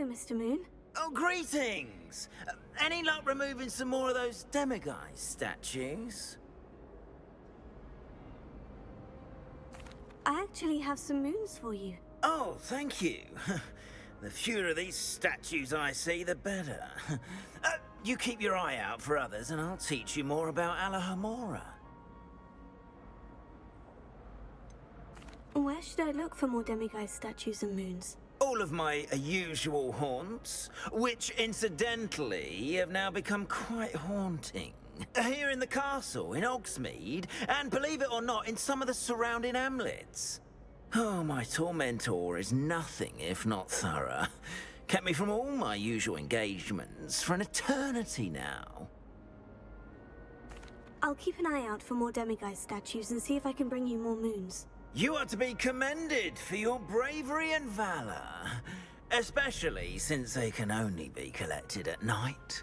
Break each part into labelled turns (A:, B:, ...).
A: Mr. Moon.
B: Oh, greetings! Any luck removing some more of those demiguise statues?
A: I actually have some moons for you.
B: Oh, thank you. The fewer of these statues I see, the better. You keep your eye out for others, and I'll teach you more about Alohomora.
A: Where should I look for more demiguise statues and moons?
B: All of my usual haunts, which incidentally have now become quite haunting. Here in the castle, in Hogsmeade, and believe it or not, in some of the surrounding hamlets. Oh, my tormentor is nothing if not thorough. Kept me from all my usual engagements for an eternity now.
A: I'll keep an eye out for more demiguise statues and see if I can bring you more moons.
B: You are to be commended for your bravery and valor, especially since they can only be collected at night.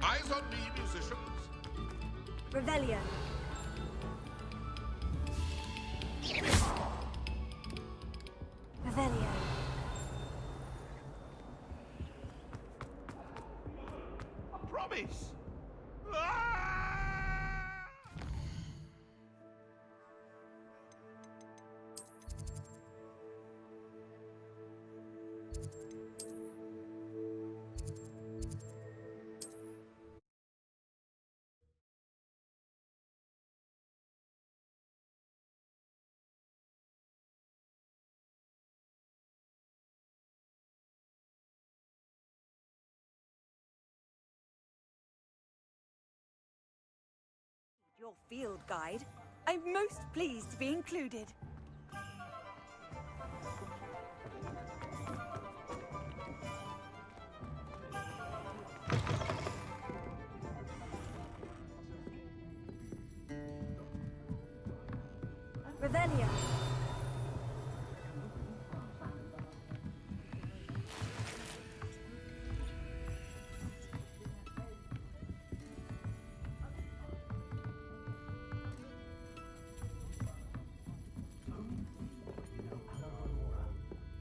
C: Eyes on me, musicians.
A: Revelio. Revelio.
C: Promise.
D: Your field guide. I'm most pleased to be included.
A: Revelio.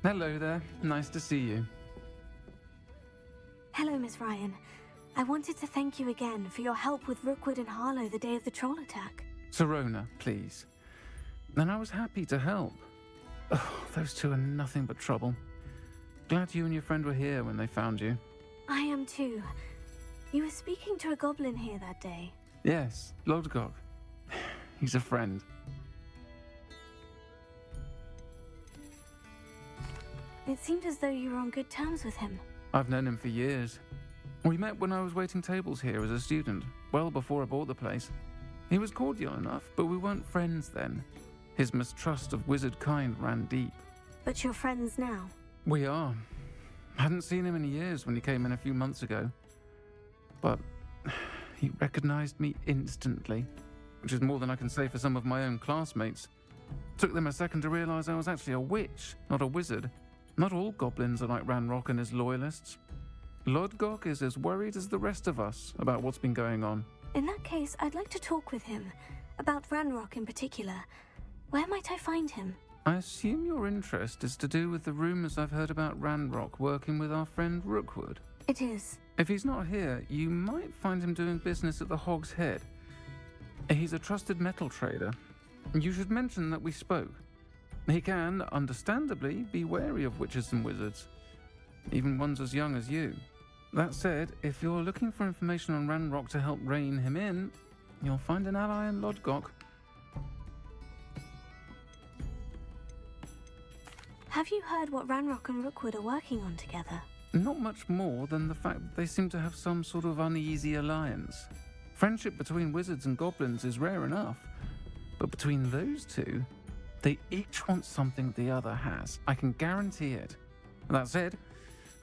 E: Hello there. Nice to see you.
A: Hello, Miss Ryan. I wanted to thank you again for your help with Rookwood and Harlow the day of the troll attack.
E: Serona, please. And I was happy to help. Oh, those two are nothing but trouble. Glad you and your friend were here when they found you.
A: I am too. You were speaking to a goblin here that day.
E: Yes, Lodgok. He's a friend.
A: It seemed as though you were on good terms with him.
E: I've known him for years. We met when I was waiting tables here as a student, well before I bought the place. He was cordial enough, but we weren't friends then. His mistrust of wizard kind ran deep.
A: But you're friends now.
E: We are. Hadn't seen him in years when he came in a few months ago. But he recognized me instantly, which is more than I can say for some of my own classmates. Took them a second to realize I was actually a witch, not a wizard. Not all goblins are like Ranrock and his loyalists. Lodgok is as worried as the rest of us about what's been going on.
A: In that case, I'd like to talk with him. About Ranrock in particular. Where might I find him?
E: I assume your interest is to do with the rumors I've heard about Ranrock working with our friend Rookwood.
A: It is.
E: If he's not here, you might find him doing business at the Hog's Head. He's a trusted metal trader. You should mention that we spoke. He can, understandably, be wary of witches and wizards. even ones as young as you. That said, if you're looking for information on Ranrock to help rein him in, you'll find an ally in Lodgok.
A: Have you heard what Ranrock and Rookwood are working on together?
E: Not much more than the fact that they seem to have some sort of uneasy alliance. Friendship between wizards and goblins is rare enough, but between those two, they each want something the other has. I can guarantee it. That said,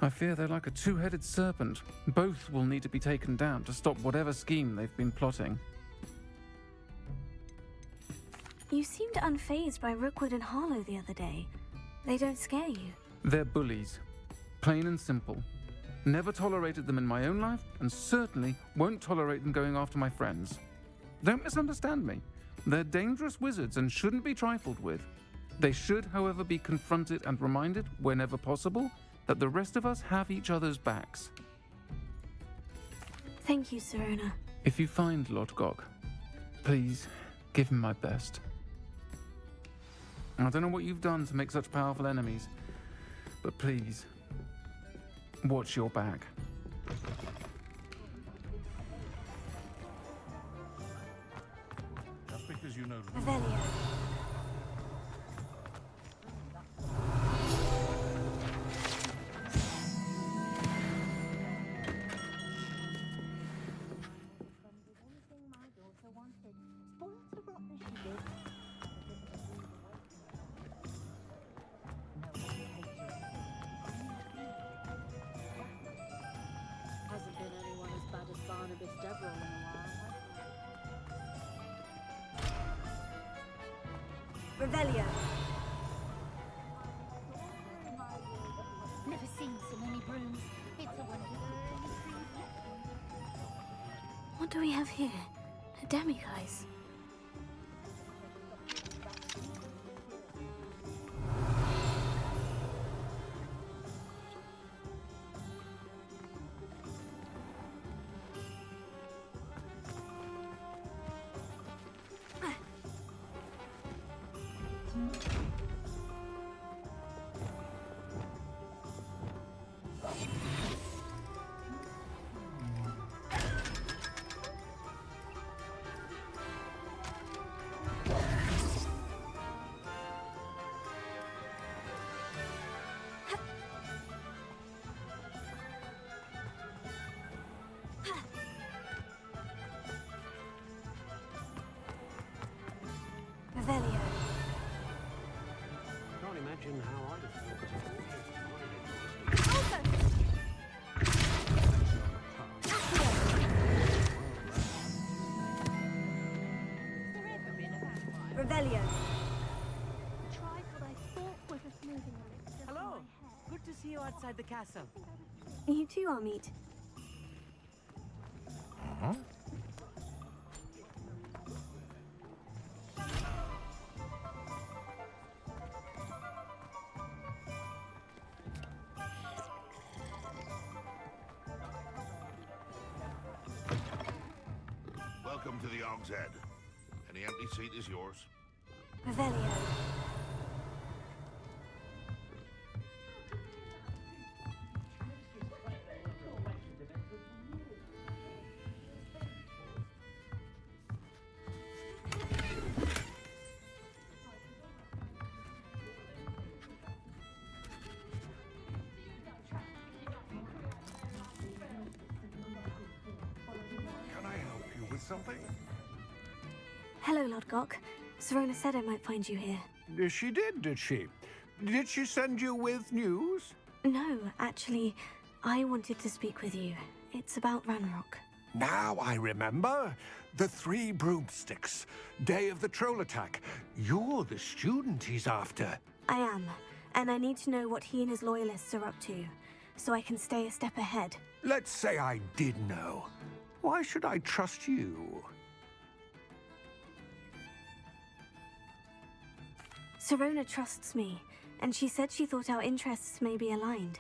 E: I fear they're like a two-headed serpent. Both will need to be taken down to stop whatever scheme they've been plotting.
A: You seemed unfazed by Rookwood and Harlow the other day. They don't scare you.
E: They're bullies. Plain and simple. Never tolerated them in my own life, and certainly won't tolerate them going after my friends. Don't misunderstand me. They're dangerous wizards and shouldn't be trifled with. They should, however, be confronted and reminded, whenever possible, that the rest of us have each other's backs.
A: Thank you, Sirona.
E: If you find Lodgok, please give him my best. I don't know what you've done to make such powerful enemies, but please, watch your back.
C: Just because you know...
A: Revelio.
F: Hasn't been anyone as bad as Barnabas Deverell in a while.
D: Revelio.
F: Never seen so many brooms. It's a wonder.
A: What do we have here? A demiguise. Revelio.
G: Can't imagine how I'd have
D: Revelio.
F: Tried what I thought was a smoothing elixir.
D: Hello. Good to see you outside the castle.
A: You too, Hogsmeade.
C: Welcome to the Hogshead. Any empty seat is yours.
A: Revelio.
C: Can I help you with something?
A: Hello, Lodgok. Sirona said I might find you here.
G: She did she? Did she send you with news?
A: No, actually, I wanted to speak with you. It's about Ranrock.
G: Now I remember. The 3 broomsticks. Day of the troll attack. You're the student he's after.
A: I am, and I need to know what he and his loyalists are up to, so I can stay a step ahead.
G: Let's say I did know. Why should I trust you?
A: Sirona trusts me, and she said she thought our interests may be aligned.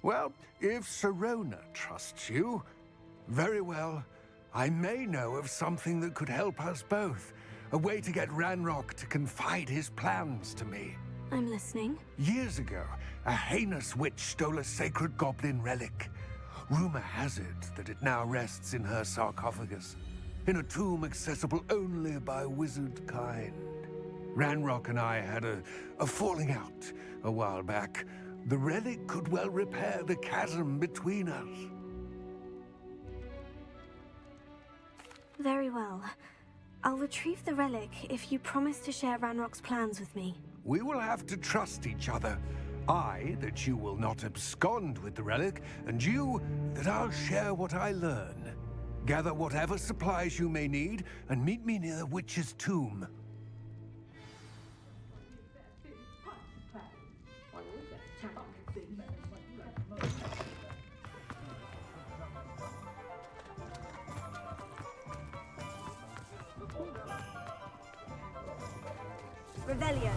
G: Well, if Sirona trusts you, very well. I may know of something that could help us both. A way to get Ranrock to confide his plans to me.
A: I'm listening.
G: Years ago, a heinous witch stole a sacred goblin relic. Rumor has it that it now rests in her sarcophagus, in a tomb accessible only by wizard kind. Ranrock and I had a falling out a while back. The relic could well repair the chasm between us.
A: Very well. I'll retrieve the relic if you promise to share Ranrock's plans with me.
G: We will have to trust each other. I, that you will not abscond with the relic, and you, that I'll share what I learn. Gather whatever supplies you may need, and meet me near the witch's tomb.
D: Revelio.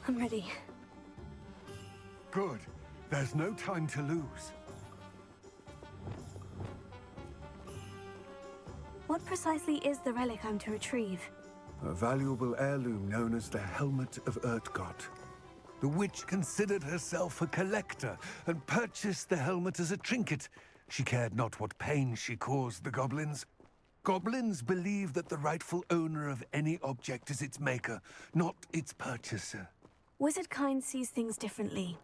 A: I'm ready.
G: Good. There's no time to lose.
A: What precisely is the relic I'm to retrieve?
G: A valuable heirloom known as the Helmet of Urtkot. The witch considered herself a collector and purchased the helmet as a trinket. She cared not what pain she caused the goblins. Goblins believe that the rightful owner of any object is its maker, not its purchaser.
A: Wizard kind sees things differently.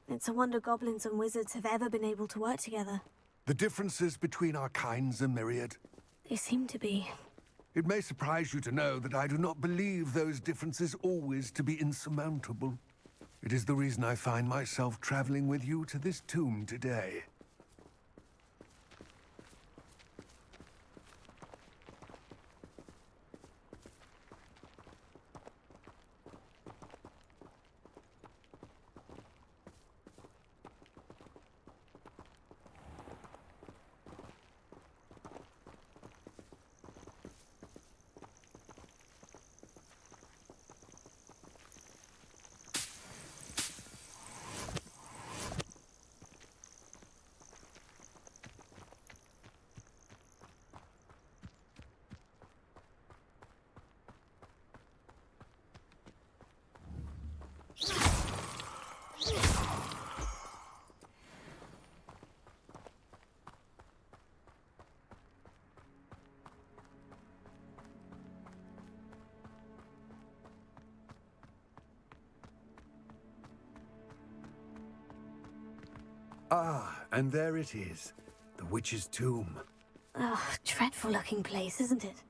A: It's a wonder goblins and wizards have ever been able to work together.
G: The differences between our kinds are myriad.
A: They seem to be.
G: It may surprise you to know that I do not believe those differences always to be insurmountable. It is the reason I find myself traveling with you to this tomb today. Ah, and there it is. The witch's tomb.
A: Ugh, dreadful looking place, isn't it?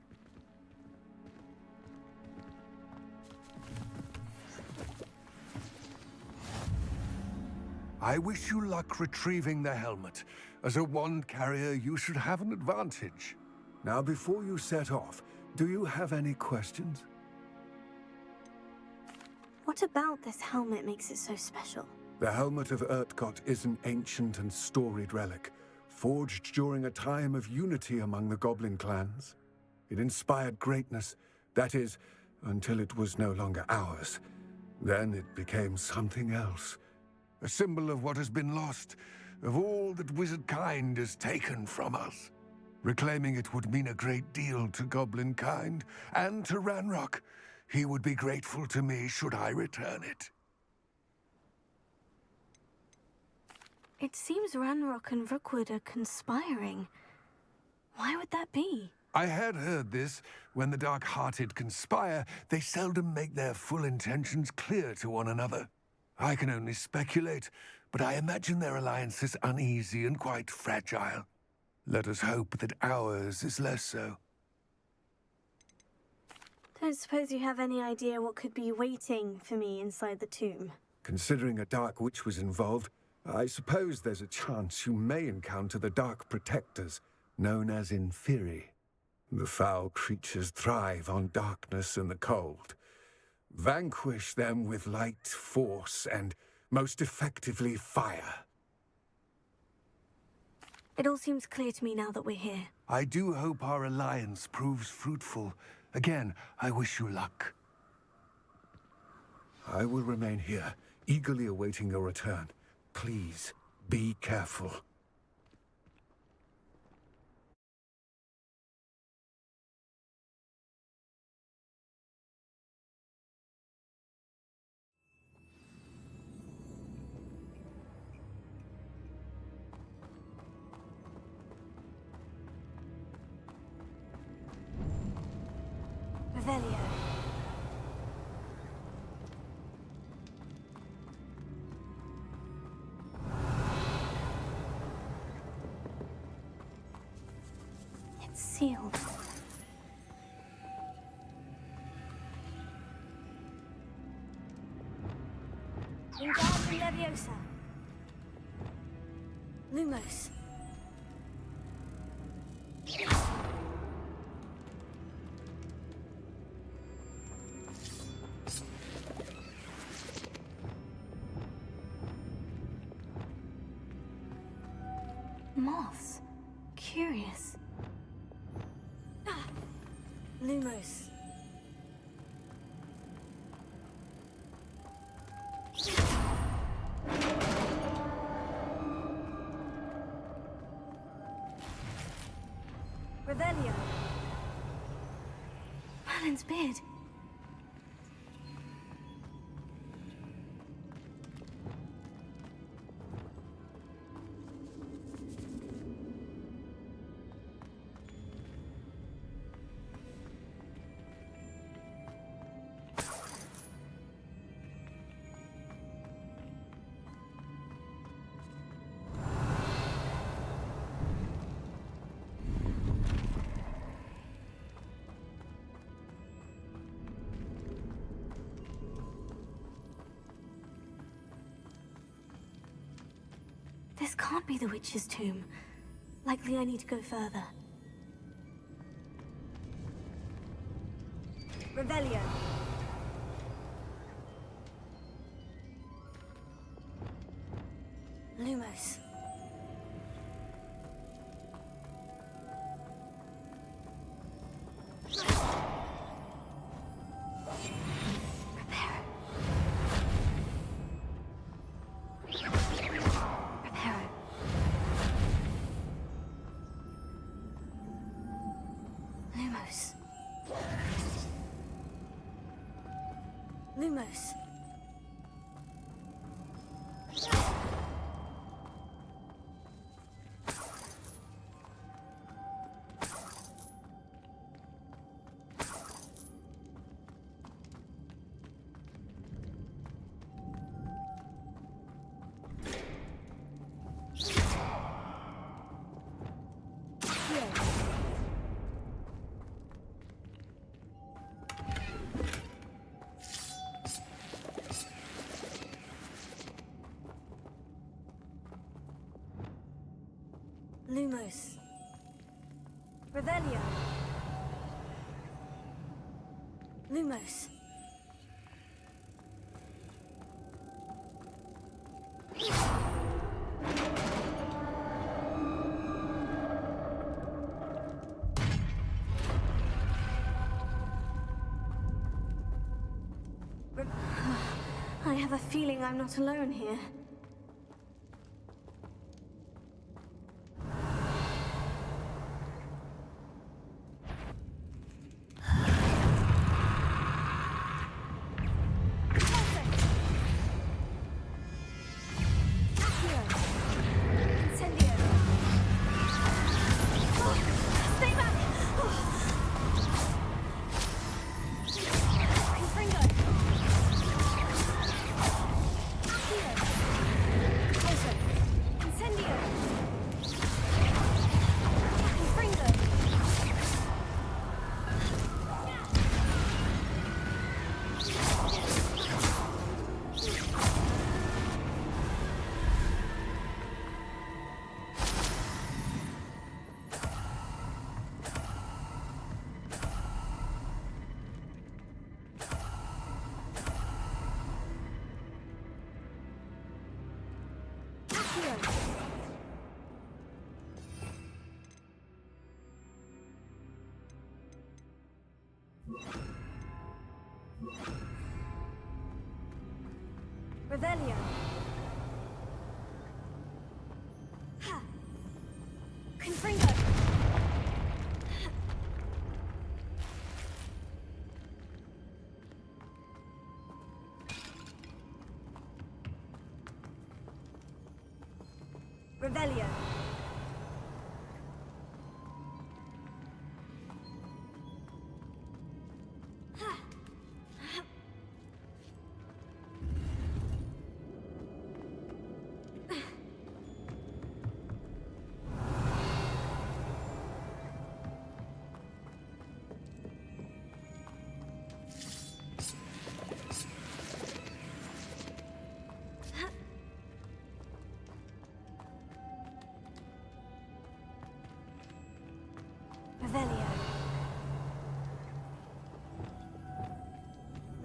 G: I wish you luck retrieving the helmet. As a wand carrier, you should have an advantage. Now, before you set off, do you have any questions?
A: What about this helmet makes it so special?
G: The Helmet of Urtkot is an ancient and storied relic, forged during a time of unity among the goblin clans. It inspired greatness, that is, until it was no longer ours. Then it became something else. A symbol of what has been lost, of all that wizard kind has taken from us. Reclaiming it would mean a great deal to goblin kind, and to Ranrock. He would be grateful to me should I return it.
A: It seems Ranrock and Rookwood are conspiring. Why would that be?
G: I had heard this. When the dark-hearted conspire, they seldom make their full intentions clear to one another. I can only speculate, but I imagine their alliance is uneasy and quite fragile. Let us hope that ours is less so.
A: Don't suppose you have any idea what could be waiting for me inside the tomb?
G: Considering a Dark Witch was involved, I suppose there's a chance you may encounter the Dark Protectors, known as Inferi. The foul creatures thrive on darkness and the cold. Vanquish them with light, force, and most effectively fire.
A: It all seems clear to me now that we're here.
G: I do hope our alliance proves fruitful. Again, I wish you luck. I will remain here, eagerly awaiting your return. Please, be careful.
A: Revelio. It's sealed. Wingardium Leviosa. Lumos. Moths. Curious. Lumos. Revelio. Merlin's beard. This can't be the witch's tomb. Likely I need to go further. Revelio. Lumos. Lumos. Lumos. Revelio. Lumos. I have a feeling I'm not alone here. Revelio. Ha. Confringo. Revelio. Revelio.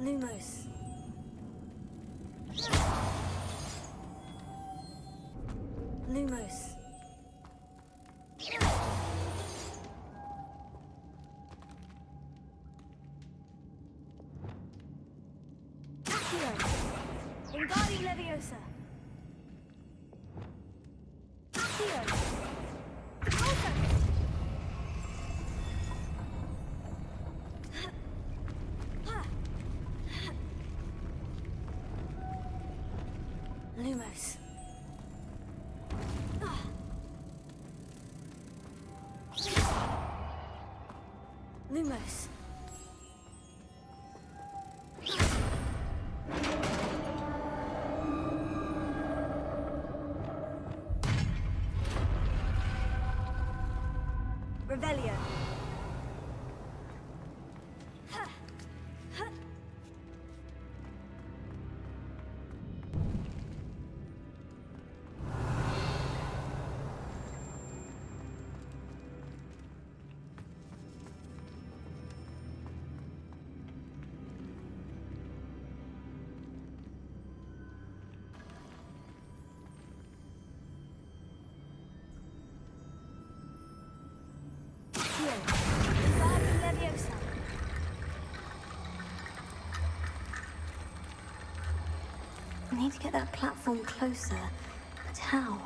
A: Lumos. Lumos. Accio. Wingardium Leviosa. Accio. Alto. Lumos. Lumos. Revelio. Wingardium Leviosa. I need to get that platform closer. But how?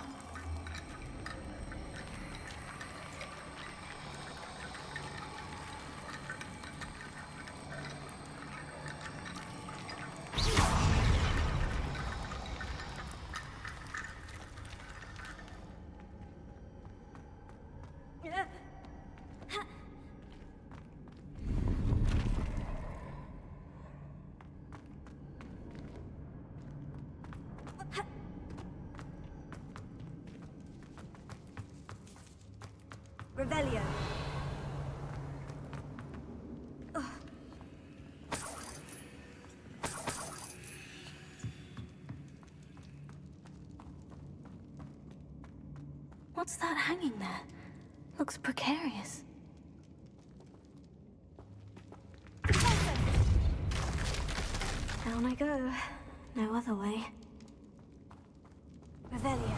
A: Revelio. What's that hanging there? Looks precarious. Down I go. No other way. Revelio.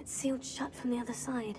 A: It's sealed shut from the other side.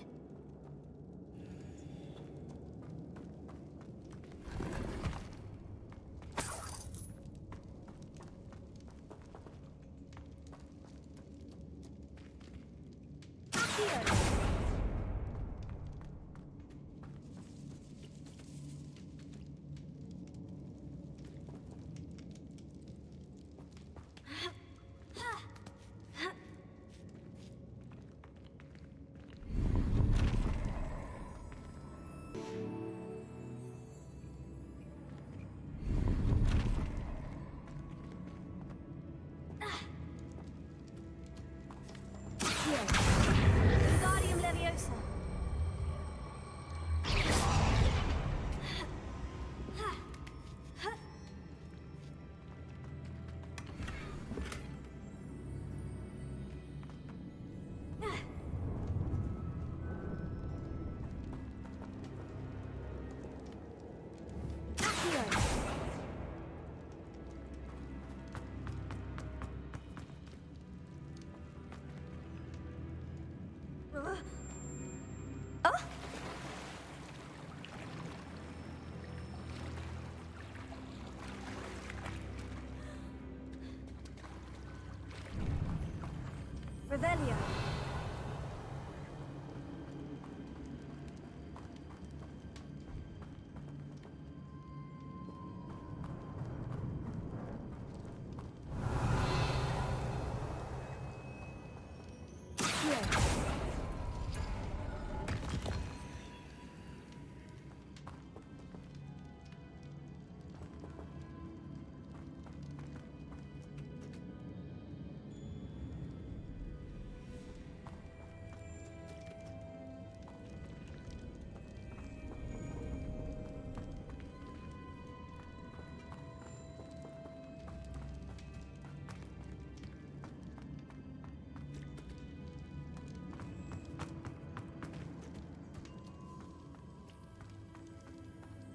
A: Wingardium Leviosa.
D: Revelio.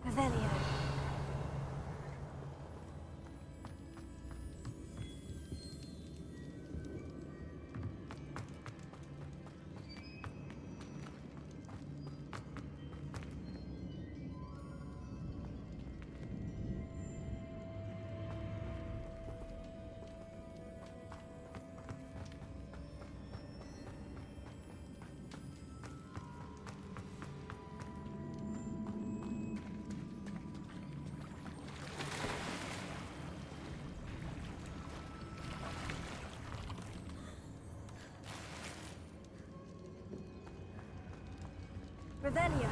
D: Revelio. Revelio.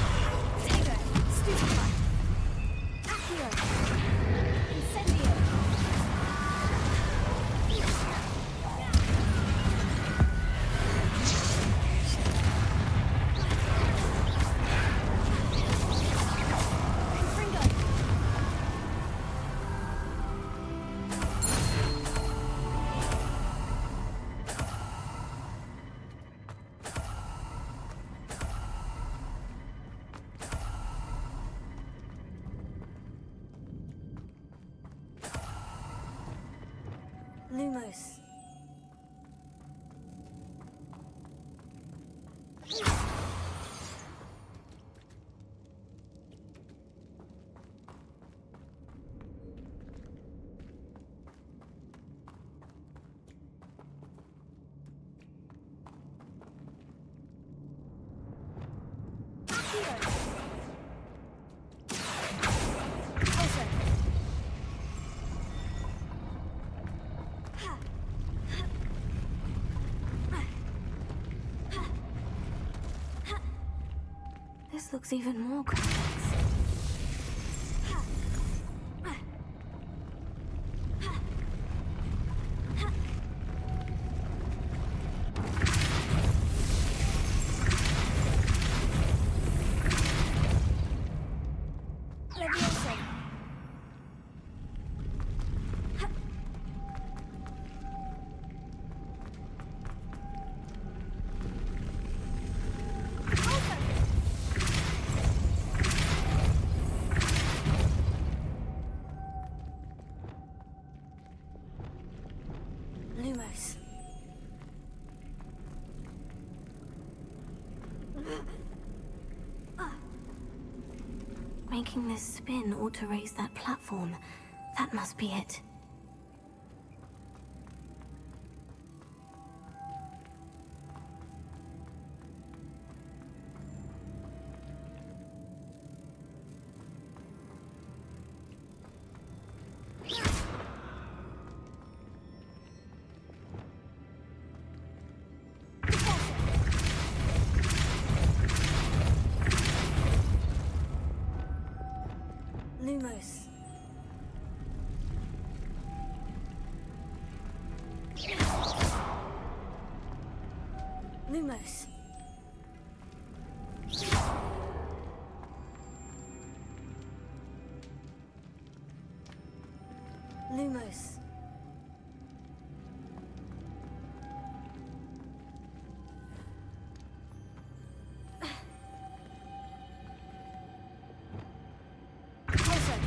D: Accio. Tego. Incendio. Confringo. Stupefy. Lumos. This looks even more complex. Lumos. Making this spin ought to raise that platform. That must be it.
A: Lumos. Lumos. Lumos. Closer.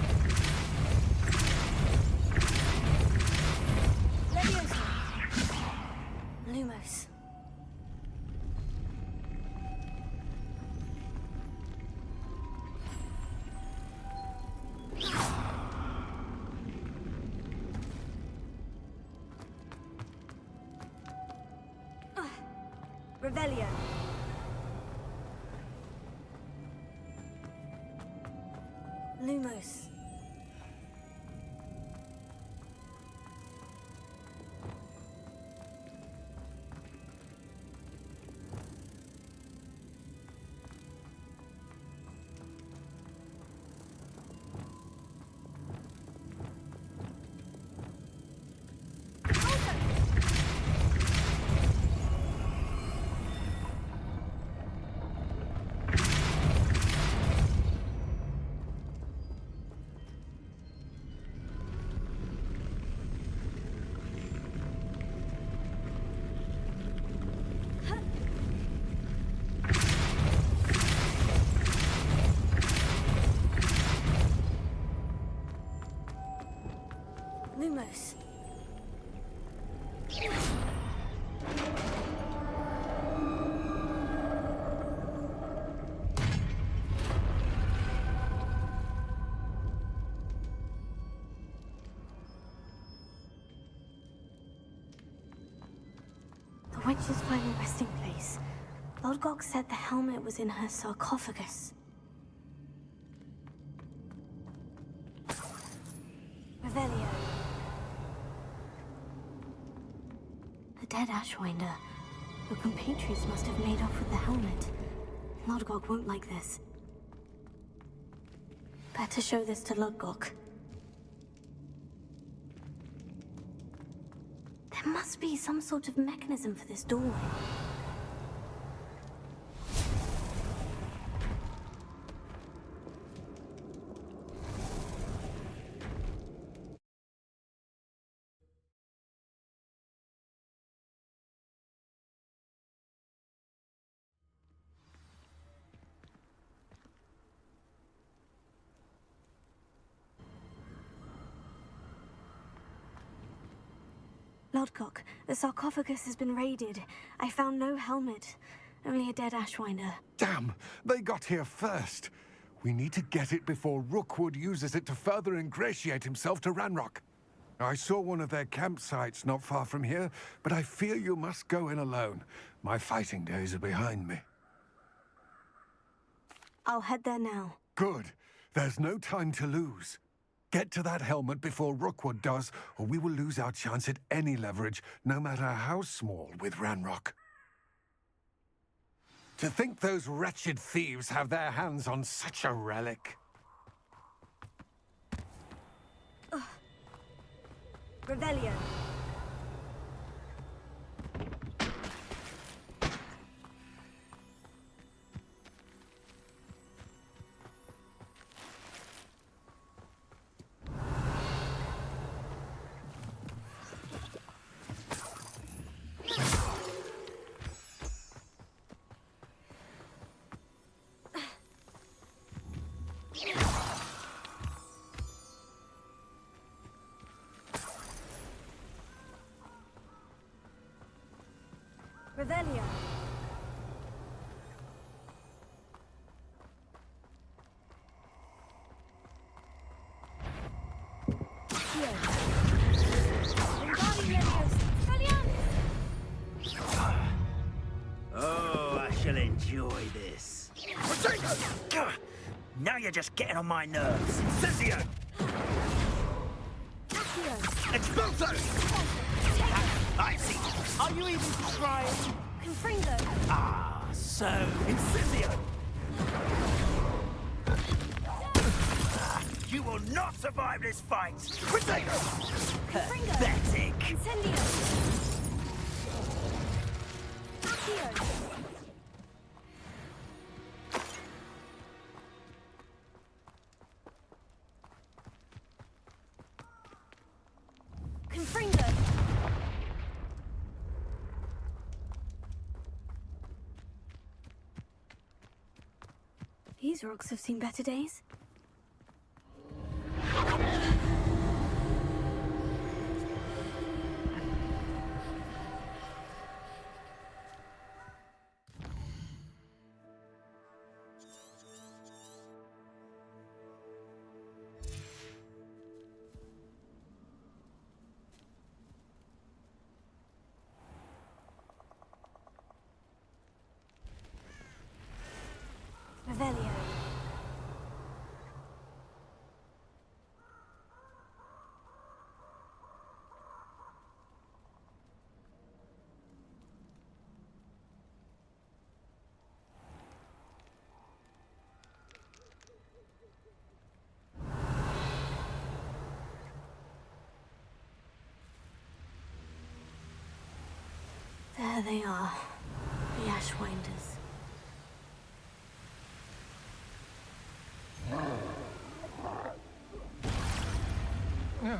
A: Leviosa. Lumos. Revelio. Lumos. Lumos. The witch's final resting place. Lodgok said the helmet was in her sarcophagus. Revelio. The dead Ashwinder. Your compatriots must have made off with the helmet. Lodgok won't like this. Better show this to Lodgok. There must be some sort of mechanism for this doorway. Lodgok, the sarcophagus has been raided. I found no helmet, only a dead Ashwinder.
G: Damn! They got here first. We need to get it before Rookwood uses it to further ingratiate himself to Ranrock. I saw one of their campsites not far from here, but I fear you must go in alone. My fighting days are behind me.
A: I'll head there now.
G: Good. There's no time to lose. Get to that helmet before Rookwood does, or we will lose our chance at any leverage, no matter how small, with Ranrock. To think those wretched thieves have their hands on such a relic.
A: Revelio. Revelio.
B: Oh, I shall enjoy this. Now you're just getting on my nerves. Incendio! Expulso! I see. Are you even trying?
A: Confringo.
B: Ah, so Incendio! You will not survive this fight! Potato!
A: Confringo!
B: Pathetic!
A: Incendio! Accio! Confringo! These rocks have seen better days. Revelio. There they are, the Ashwinders.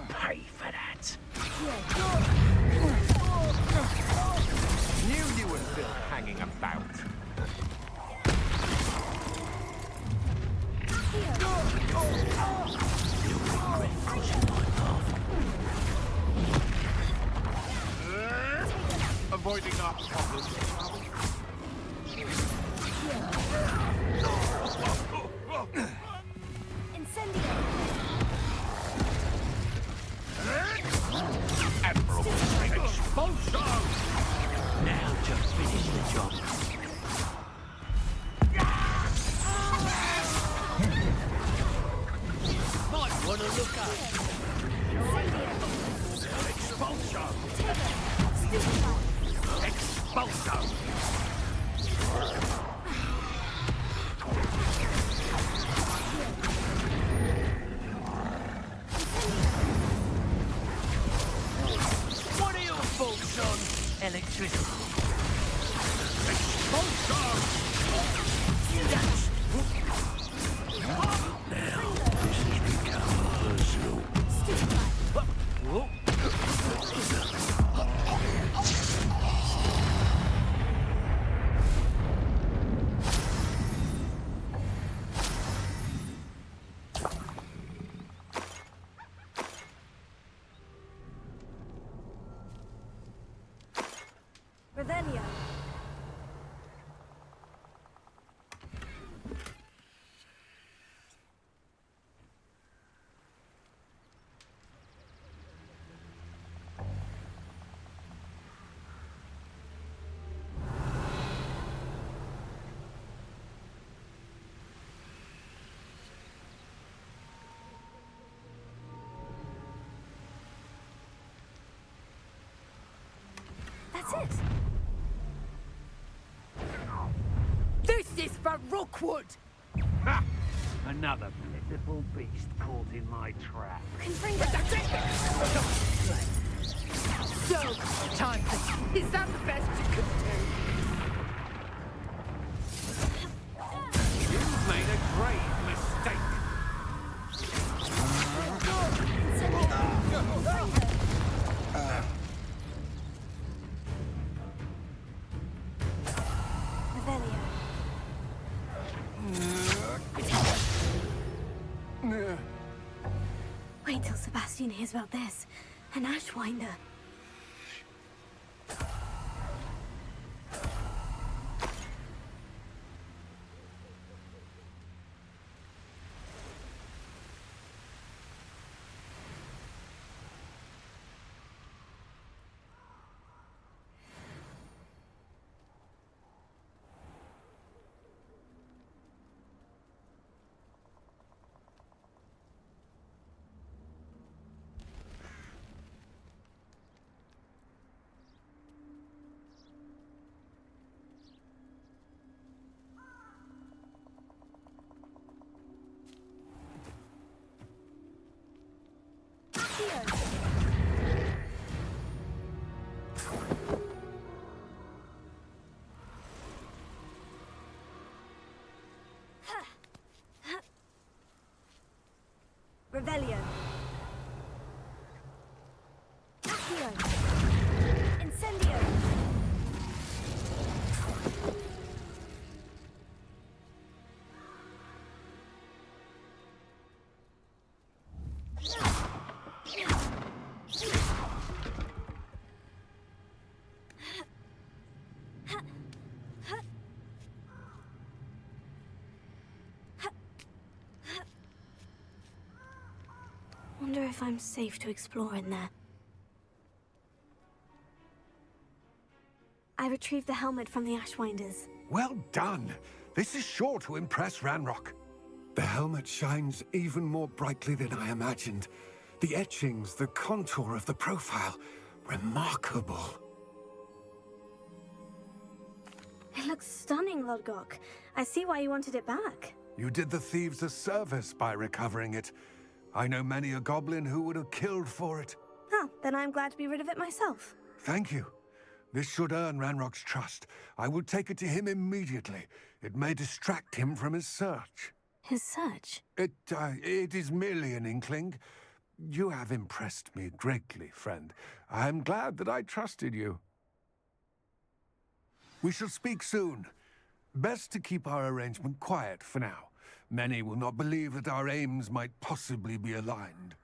B: Pay for that.
H: Knew you were still hanging about. Avoiding our problems.
A: Incendio!
H: Admirable. Expulsion!
B: Now to finish the job. Might want to look up.
H: Expulsion!
A: Stupefy!
H: Expulsion!
B: What are your thoughts on electricity?
H: Expulsion!
B: This has become personal.
A: Stupefy! Revelio! That's it!
D: This is for Rookwood!
H: Ha! Another pitiful beast caught in my trap.
A: Confringo!
D: So, time to... Is that the best you could do?
H: You've made a grave mistake.
A: Revelio! Wait till Sebastian hears about this. An Ashwinder.
D: Revelio. Accio. Incendio.
A: Wonder if I'm safe to explore in there. I retrieved the helmet from the Ashwinders.
G: Well done. This is sure to impress Ranrock. The helmet shines even more brightly than I imagined. The etchings, the contour of the profile, remarkable.
A: It looks stunning, Lodgok. I see why you wanted it back.
G: You did the thieves a service by recovering it. I know many a goblin who would have killed for it.
A: Oh, then I'm glad to be rid of it myself.
G: Thank you. This should earn Ranrock's trust. I will take it to him immediately. It may distract him from his search.
A: His search?
G: It is merely an inkling. You have impressed me greatly, friend. I am glad that I trusted you. We shall speak soon. Best to keep our arrangement quiet for now. Many will not believe that our aims might possibly be aligned.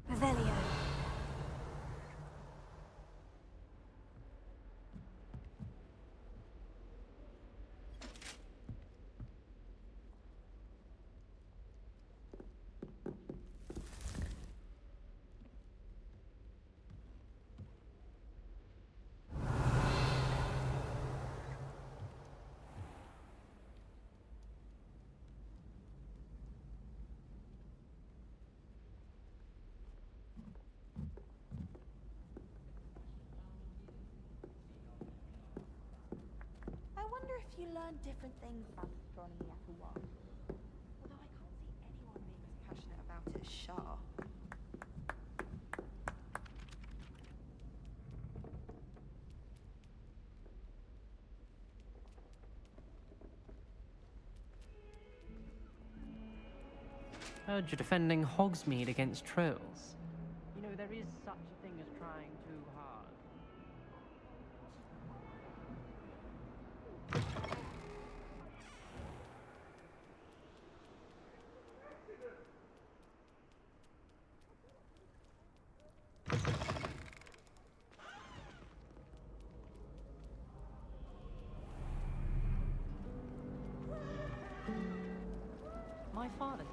A: Revelio.
I: I wonder if you learn different things about astronomy at a while. Although I can't see anyone being as passionate about it as Shah.
J: Heard you're defending Hogsmeade against trolls. You know, there is such a thing as trying too hard. My father said.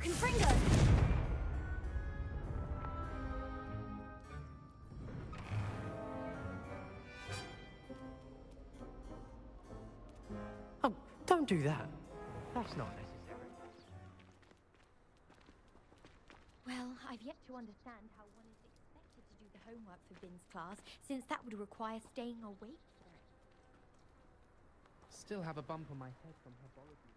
D: Confringo!
J: Oh, don't do that. That's not necessary.
I: Well, I've yet to understand how one is expected to do the homework for Vin's class, since that would require staying awake for it.
J: Still have a bump on my head from herbology.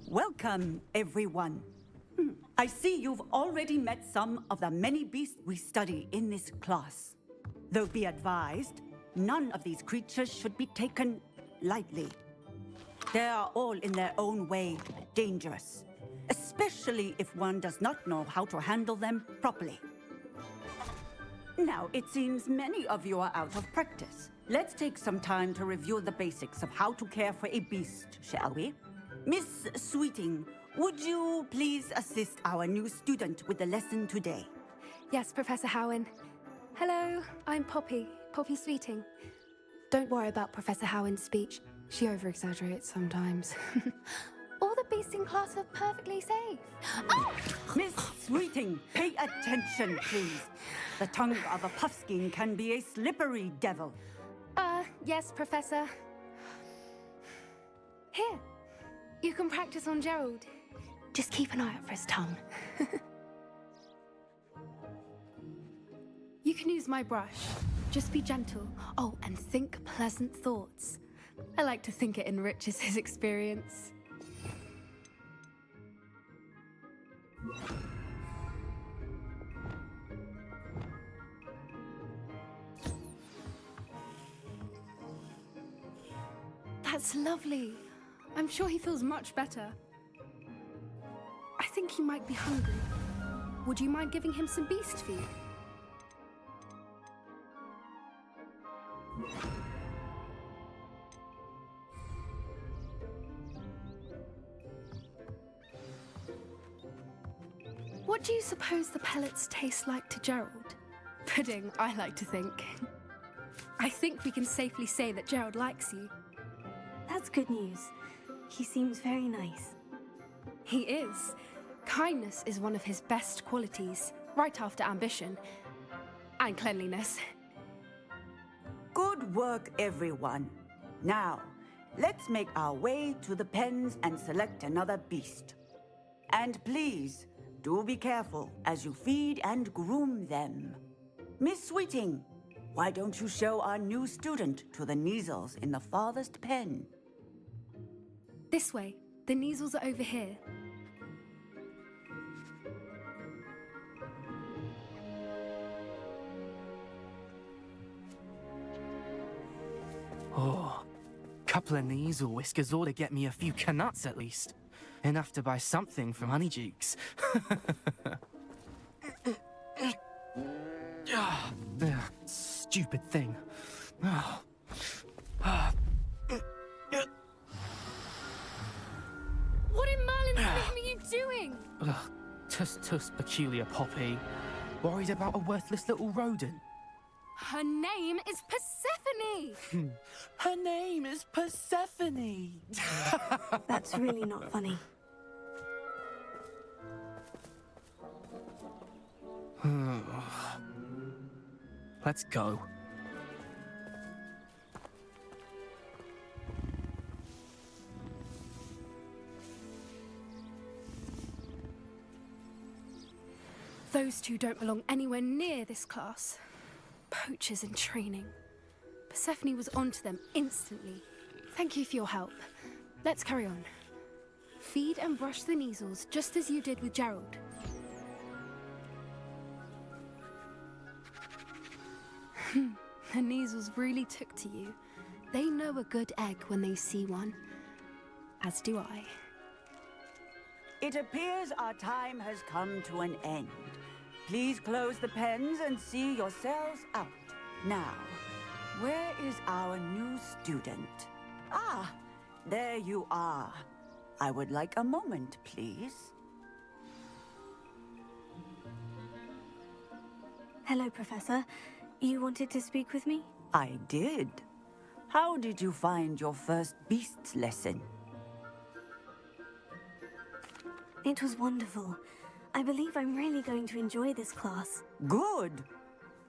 K: Welcome, everyone. I see you've already met some of the many beasts we study in this class. Though be advised, none of these creatures should be taken lightly. They are all in their own way dangerous, especially if one does not know how to handle them properly. Now, it seems many of you are out of practice. Let's take some time to review the basics of how to care for a beast, shall we? Miss Sweeting, would you please assist our new student with the lesson today?
L: Yes, Professor Howen. Hello, I'm Poppy Sweeting. Don't worry about Professor Howen's speech. She over-exaggerates sometimes. All the beasts in class are perfectly safe. Oh!
K: Miss Sweeting, pay attention, please. The tongue of a puffskein can be a slippery devil.
L: Yes, Professor. Here, you can practice on Gerald. Just keep an eye out for his tongue. You can use my brush. Just be gentle. Oh, and think pleasant thoughts. I like to think it enriches his experience. That's lovely. I'm sure he feels much better. I think he might be hungry. Would you mind giving him some beast food? What do you suppose the pellets taste like to Gerald? Pudding, I like to think. I think we can safely say that Gerald likes you.
A: That's good news. He seems very nice.
L: He is. Kindness is one of his best qualities, right after ambition and cleanliness.
K: Good work, everyone. Now, let's make our way to the pens and select another beast. And please, do be careful as you feed and groom them. Miss Sweeting, why don't you show our new student to the Neasels in the farthest pen?
L: This way. The Neasels are over here.
M: Oh, couple of Neasel whiskers ought to get me a few canuts at least. Enough to buy something from Honeydukes. Stupid thing.
L: What in Merlin's name are you doing?
M: Tuss, peculiar Poppy. Worried about a worthless little rodent.
L: Her name is Persephone!
M: Her name is Persephone!
A: That's really not funny.
M: Let's go.
L: Those two don't belong anywhere near this class. Poachers in training. Persephone was onto them instantly. Thank you for your help. Let's carry on. Feed and brush the Neasels just as you did with Gerald. The Neasels really took to you. They know a good egg when they see one. As do I.
K: It appears our time has come to an end. Please close the pens and see yourselves out. Now, where is our new student? Ah, there you are. I would like a moment, please.
A: Hello, Professor. You wanted to speak with me?
K: I did. How did you find your first beasts lesson?
A: It was wonderful. I believe I'm really going to enjoy this class.
K: Good.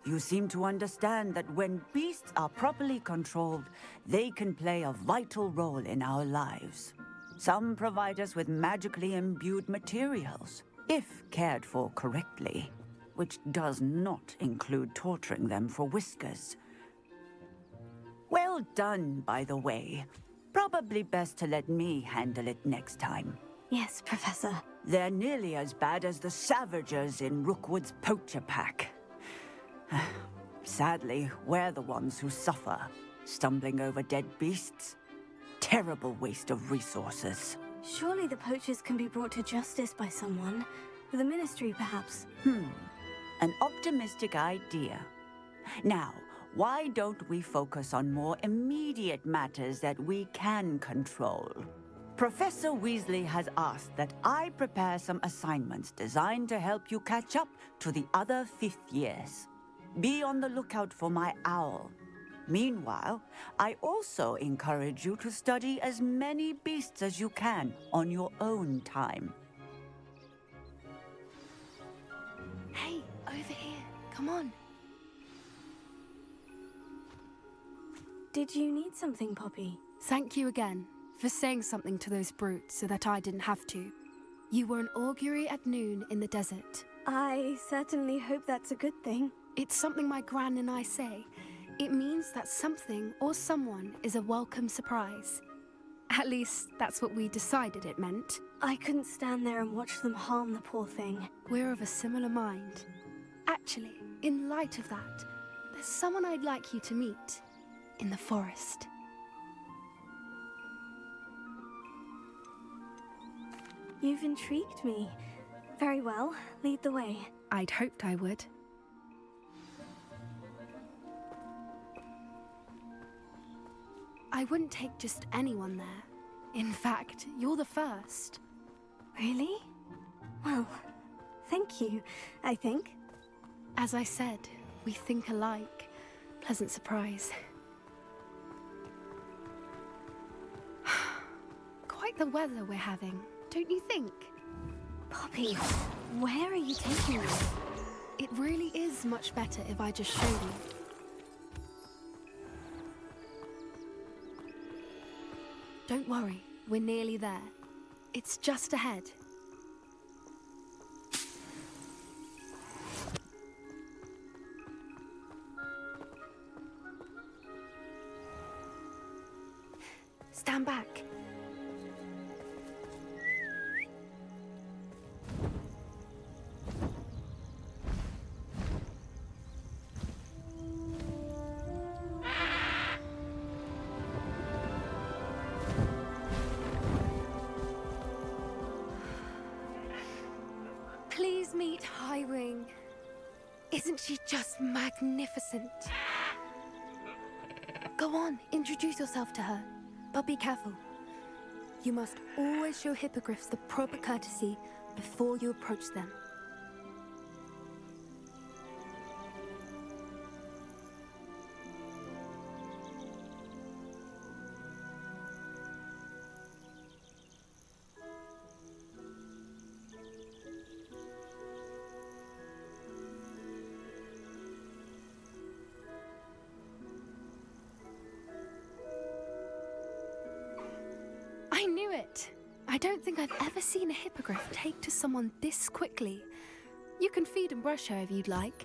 K: You seem to understand that when beasts are properly controlled, they can play a vital role in our lives. Some provide us with magically imbued materials, if cared for correctly, which does not include torturing them for whiskers. Well done, by the way. Probably best to let me handle it next time.
A: Yes, Professor.
K: They're nearly as bad as the Savagers in Rookwood's poacher pack. Sadly, we're the ones who suffer, stumbling over dead beasts. Terrible waste of resources.
A: Surely the poachers can be brought to justice by someone. The Ministry, perhaps.
K: An optimistic idea. Now, why don't we focus on more immediate matters that we can control? Professor Weasley has asked that I prepare some assignments designed to help you catch up to the other 5th years. Be on the lookout for my owl. Meanwhile, I also encourage you to study as many beasts as you can on your own time.
L: Hey, over here. Come on.
A: Did you need something, Poppy?
L: Thank you again for saying something to those brutes so that I didn't have to. You were an augury at noon in the desert.
A: I certainly hope that's a good thing.
L: It's something my gran and I say. It means that something or someone is a welcome surprise. At least, that's what we decided it meant.
A: I couldn't stand there and watch them harm the poor thing.
L: We're of a similar mind. Actually, in light of that, there's someone I'd like you to meet in the forest.
A: You've intrigued me. Very well, lead the way.
L: I'd hoped I would. I wouldn't take just anyone there. In fact, you're the first.
A: Really? Well, thank you, I think.
L: As I said, we think alike. Pleasant surprise. Quite the weather we're having, don't you think?
A: Poppy, where are you taking me?
L: It really is much better if I just show you. Don't worry, we're nearly there. It's just ahead. Stand back. Please meet Highwing. Isn't she just magnificent? Go on, introduce yourself to her. But be careful. You must always show hippogriffs the proper courtesy before you approach them. I knew it! I don't think I've ever seen a hippogriff take to someone this quickly. You can feed and brush her if you'd like.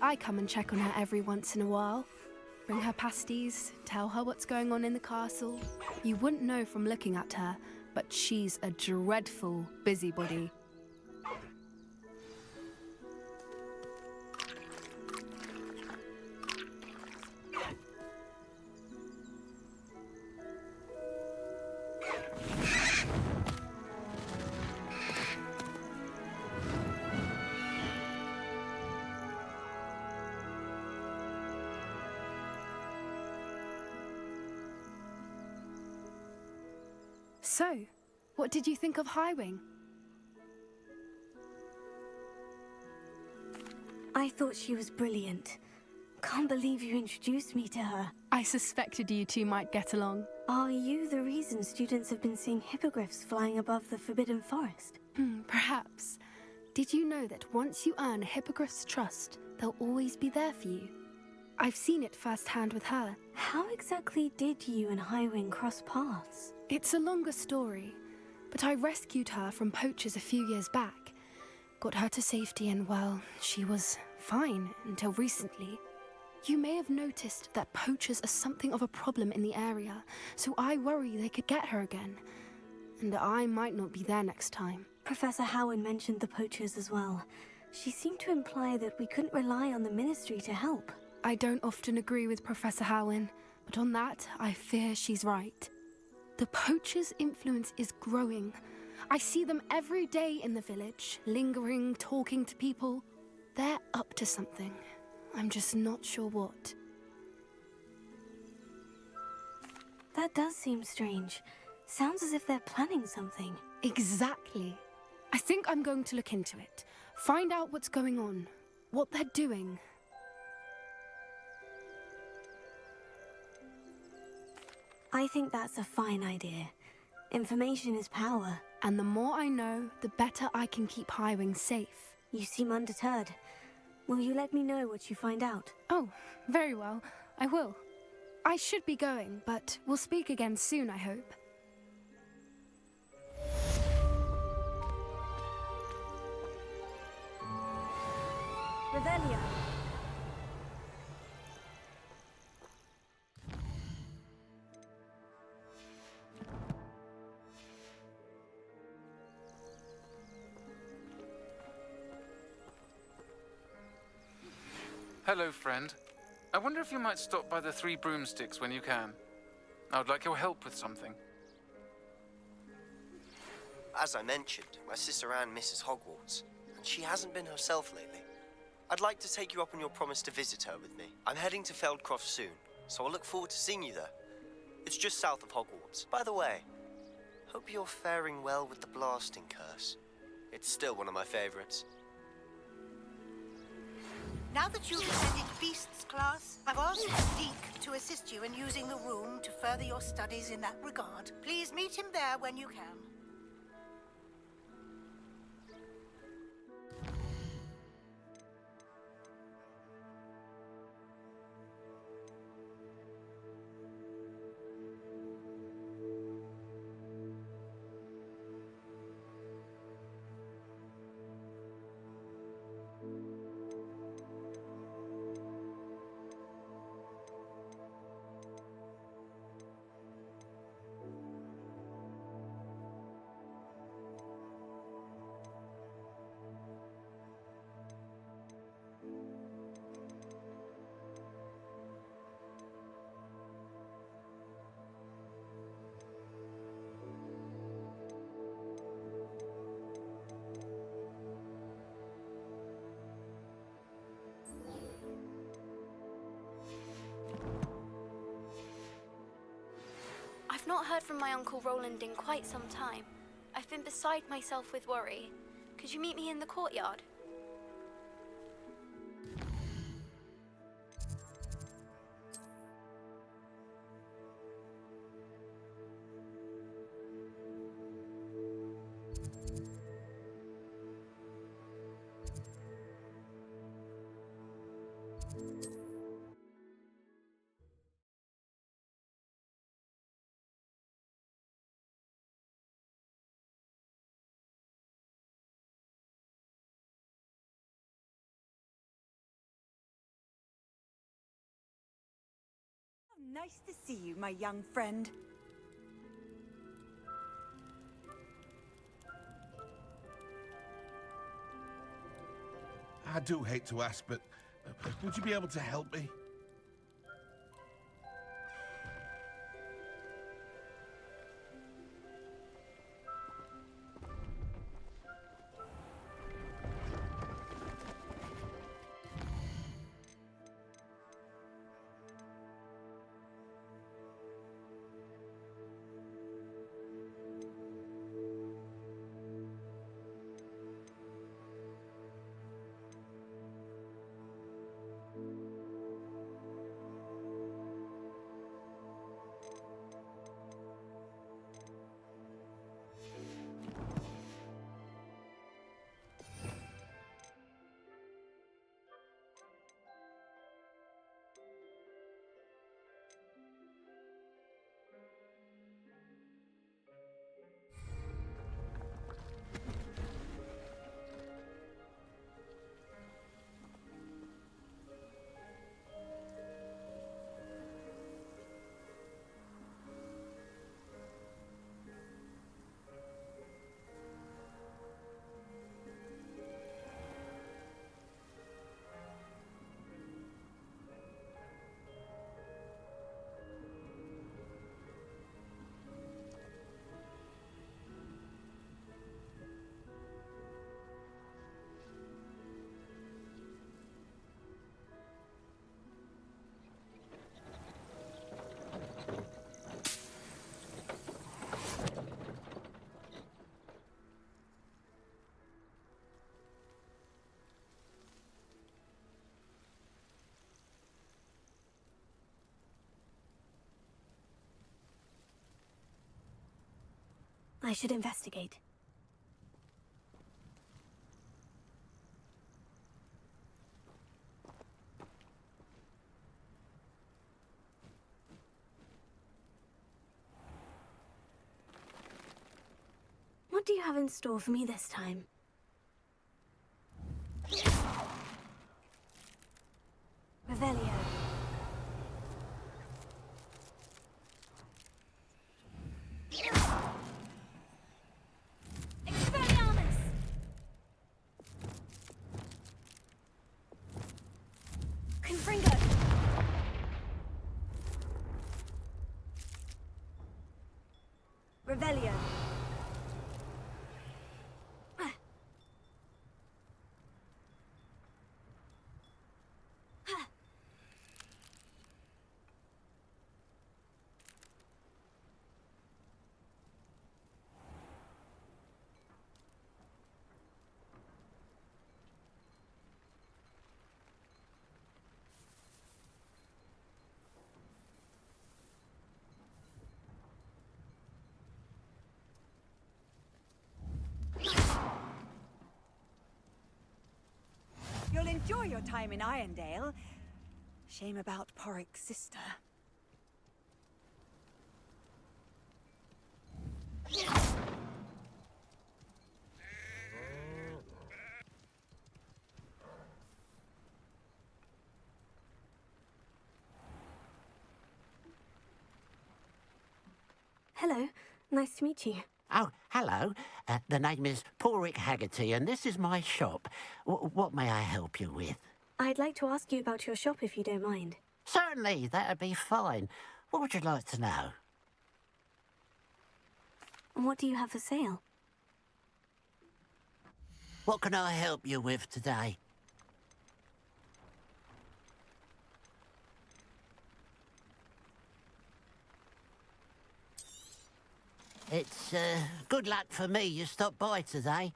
L: I come and check on her every once in a while. Bring her pasties, tell her what's going on in the castle. You wouldn't know from looking at her, but she's a dreadful busybody. So, what did you think of Highwing?
A: I thought she was brilliant. Can't believe you introduced me to her.
L: I suspected you two might get along.
A: Are you the reason students have been seeing hippogriffs flying above the Forbidden Forest?
L: Perhaps. Did you know that once you earn a hippogriff's trust, they'll always be there for you? I've seen it firsthand with her.
A: How exactly did you and Highwing cross paths?
L: It's a longer story, but I rescued her from poachers a few years back. Got her to safety and, well, she was fine until recently. You may have noticed that poachers are something of a problem in the area, so I worry they could get her again. and I might not be there next time.
A: Professor Howard mentioned the poachers as well. She seemed to imply that we couldn't rely on the Ministry to help.
L: I don't often agree with Professor Howin, but on that, I fear she's right. The poachers' influence is growing. I see them every day in the village, lingering, talking to people. They're up to something. I'm just not sure what.
A: That does seem strange. Sounds as if they're planning something.
L: Exactly. I think I'm going to look into it. Find out what's going on, what they're doing.
A: I think that's a fine idea. Information is power.
L: And the more I know, the better I can keep Highwing safe.
A: You seem undeterred. Will you let me know what you find out?
L: Oh, very well. I will. I should be going, but we'll speak again soon, I hope.
D: Revelia.
E: Hello, friend. I wonder if you might stop by the Three Broomsticks when you can. I would like your help with something.
N: As I mentioned, my sister Anne misses Hogwarts, and she hasn't been herself lately. I'd like to take you up on your promise to visit her with me. I'm heading to Feldcroft soon, so I'll look forward to seeing you there. It's just south of Hogwarts. By the way, hope you're faring well with the blasting curse. It's still one of my favorites.
O: Now that you've attended Beasts class, I've asked Deke to assist you in using the room to further your studies in that regard. Please meet him there when you can.
P: I've not heard from my Uncle Roland in quite some time. I've been beside myself with worry. Could you meet me in the courtyard?
D: Nice to see you, my young friend.
C: I do hate to ask, but would you be able to help me?
A: I should investigate. What do you have in store for me this time? Revelio. Expelliarmus! Confringo! Revelio.
D: You'll enjoy your time in Irondale. Shame about Porrick's sister.
A: Hello, nice to meet you.
Q: Oh, hello. The name is Porrick Haggerty, and this is my shop. What may I help you with?
A: I'd like to ask you about your shop if you don't mind.
Q: Certainly, that'd be fine. What would you like to know?
A: What do you have for sale?
Q: What can I help you with today? It's good luck for me you stopped by today.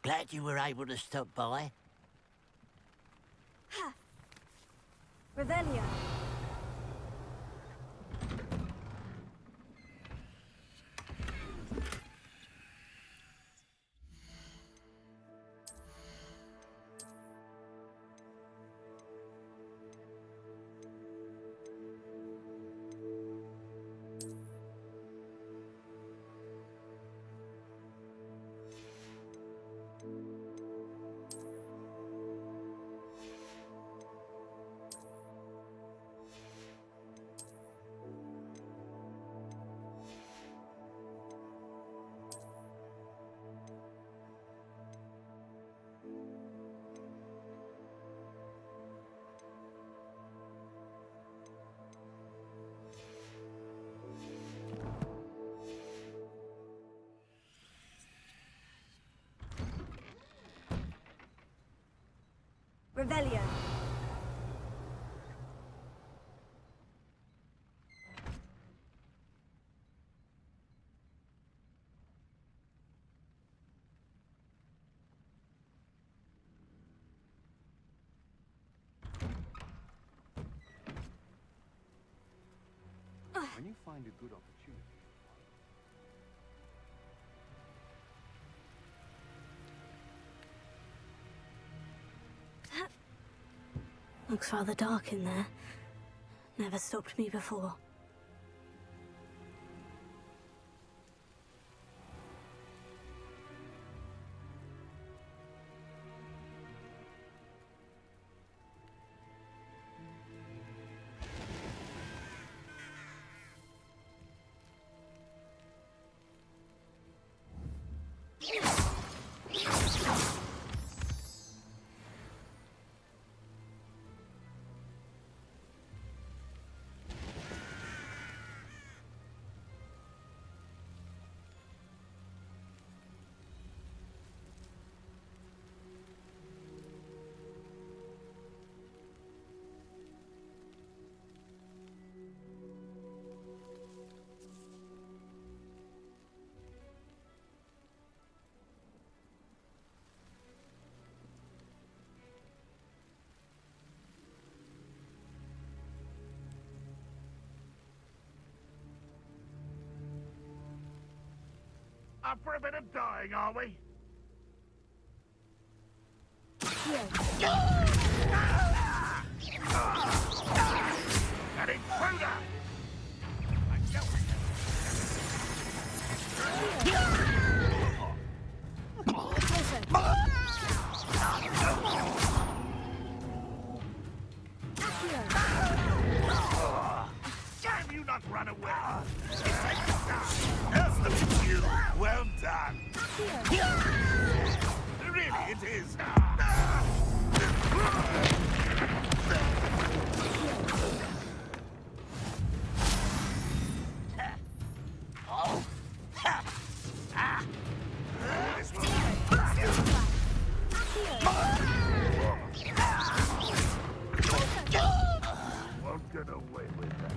Q: Glad you were able to stop by.
A: Ha! Revelio. Revelio.
R: When you find a good opportunity.
A: Looks rather dark in there. Never stopped me before.
C: Up for a bit of dying, are we? An intruder! Damn you not run away! It takes you down! Yes, look at you! Well done! Really, it is! Won't get away with that.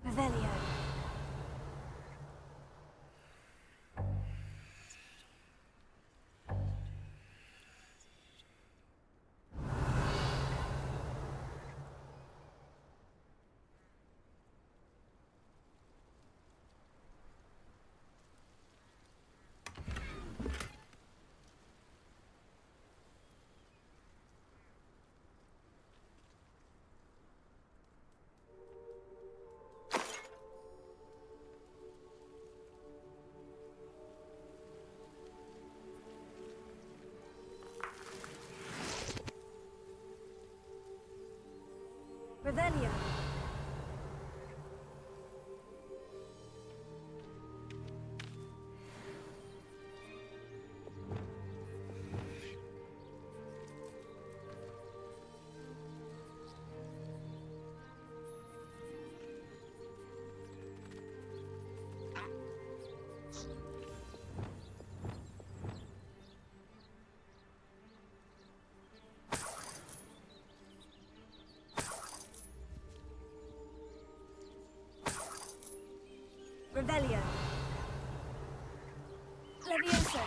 A: Revelio. Revelio. Revelio. Levioso.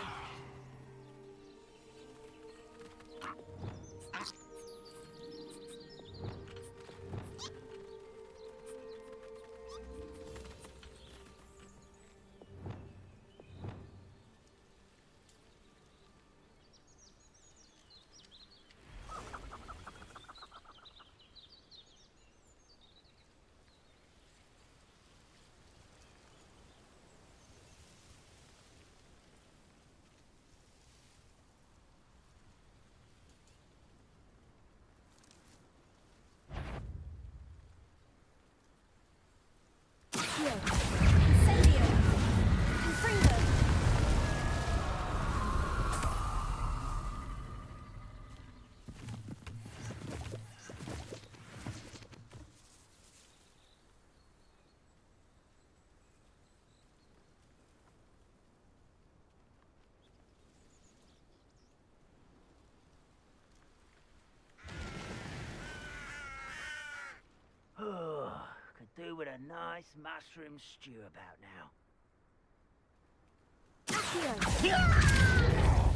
H: Could do with a nice mushroom stew about now.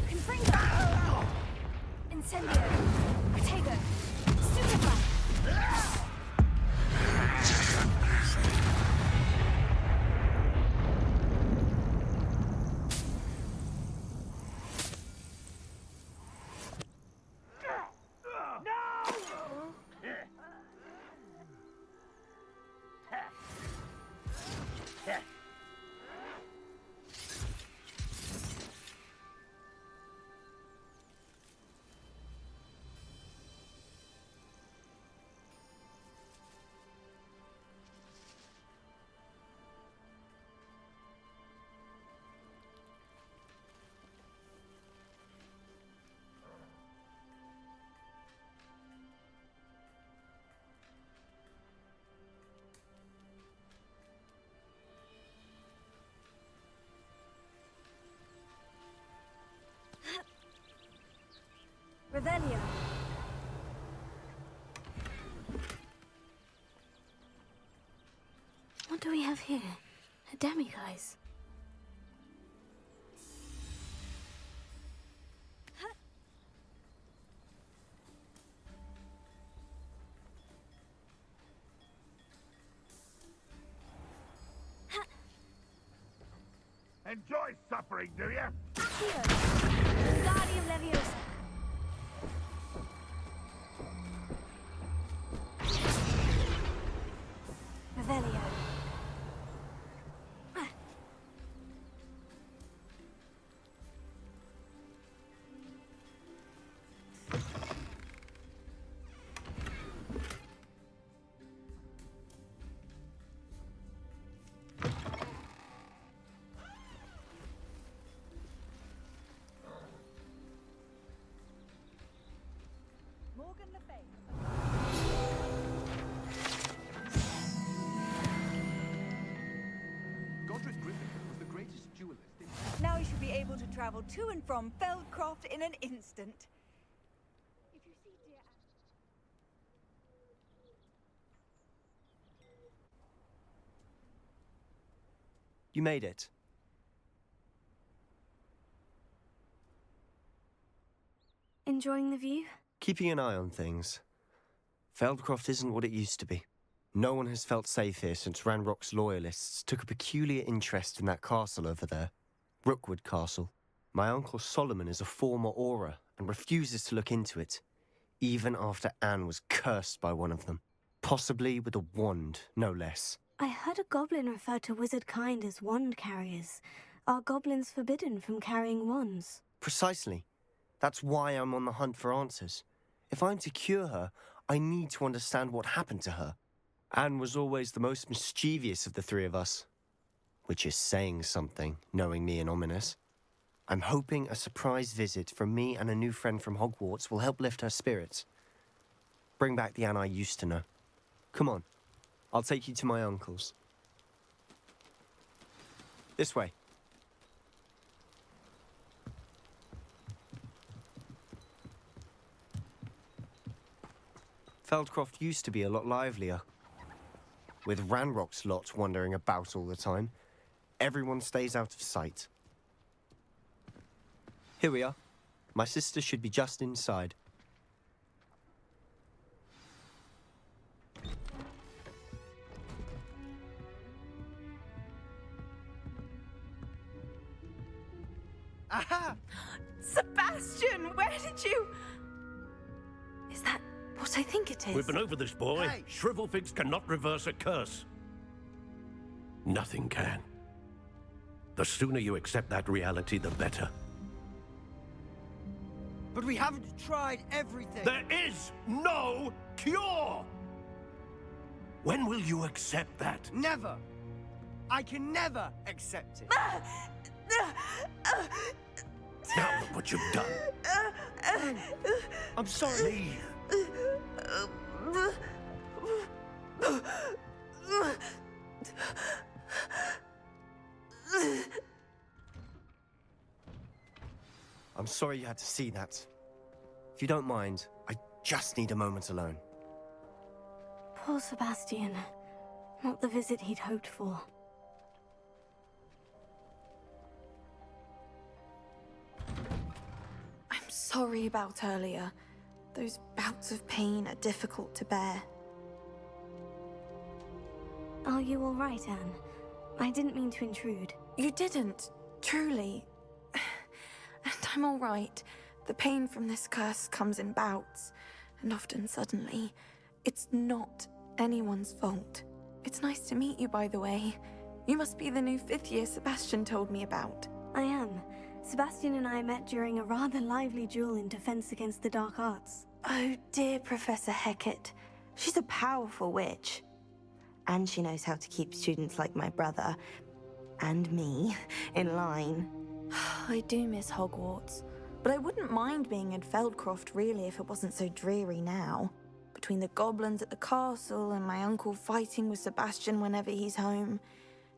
A: Confringo. Incendio. Protego. Stupefy. Revelio. What do we have here? A demiguise.
C: Enjoy suffering, do you?
A: Guardian Leviosa. Revelio.
D: Morgan Le Fay.
R: Godric Griffin was the greatest duelist in...
D: Now you should be able to travel to and from Feldcroft in an instant. If you see dear
N: You made it.
A: Enjoying the view?
N: Keeping an eye on things. Feldcroft isn't what it used to be. No one has felt safe here since Ranrock's loyalists took a peculiar interest in that castle over there. Rookwood Castle. My uncle Solomon is a former Auror and refuses to look into it, even after Anne was cursed by one of them. Possibly with a wand, no less.
A: I heard a goblin refer to wizard kind as wand carriers. Are goblins forbidden from carrying wands?
N: Precisely. That's why I'm on the hunt for answers. If I'm to cure her, I need to understand what happened to her. Anne was always the most mischievous of the three of us. Which is saying something, knowing me and Ominous. I'm hoping a surprise visit from me and a new friend from Hogwarts will help lift her spirits. Bring back the Anne I used to know. Come on, I'll take you to my uncle's. This way. Feldcroft used to be a lot livelier. With Ranrock's lot wandering about all the time, everyone stays out of sight. Here we are. My sister should be just inside.
D: Aha! Sebastian, where did you...
A: Is that what I think it is?
S: We've been over this, boy. Hey. Shrivelfigs cannot reverse a curse. Nothing can. The sooner you accept that reality, the better.
T: But we haven't tried everything.
S: There is no cure! When will you accept that?
T: Never! I can never accept it.
S: Now look what you've done.
T: I'm sorry.
N: I'm sorry you had to see that. If you don't mind, I just need a moment alone.
A: Poor Sebastian. Not the visit he'd hoped for.
U: I'm sorry about earlier. Those bouts of pain are difficult to bear.
A: Are you all right, Anne? I didn't mean to intrude.
U: You didn't, truly. And I'm all right. The pain from this curse comes in bouts, and often suddenly. It's not anyone's fault. It's nice to meet you, by the way. You must be the new 5th year Sebastian told me about.
A: I am. Sebastian and I met during a rather lively duel in defense against the dark arts.
U: Oh, dear Professor Hecat. She's a powerful witch. And she knows how to keep students like my brother, and me, in line. I do miss Hogwarts, but I wouldn't mind being in Feldcroft, really, if it wasn't so dreary now. Between the goblins at the castle and my uncle fighting with Sebastian whenever he's home,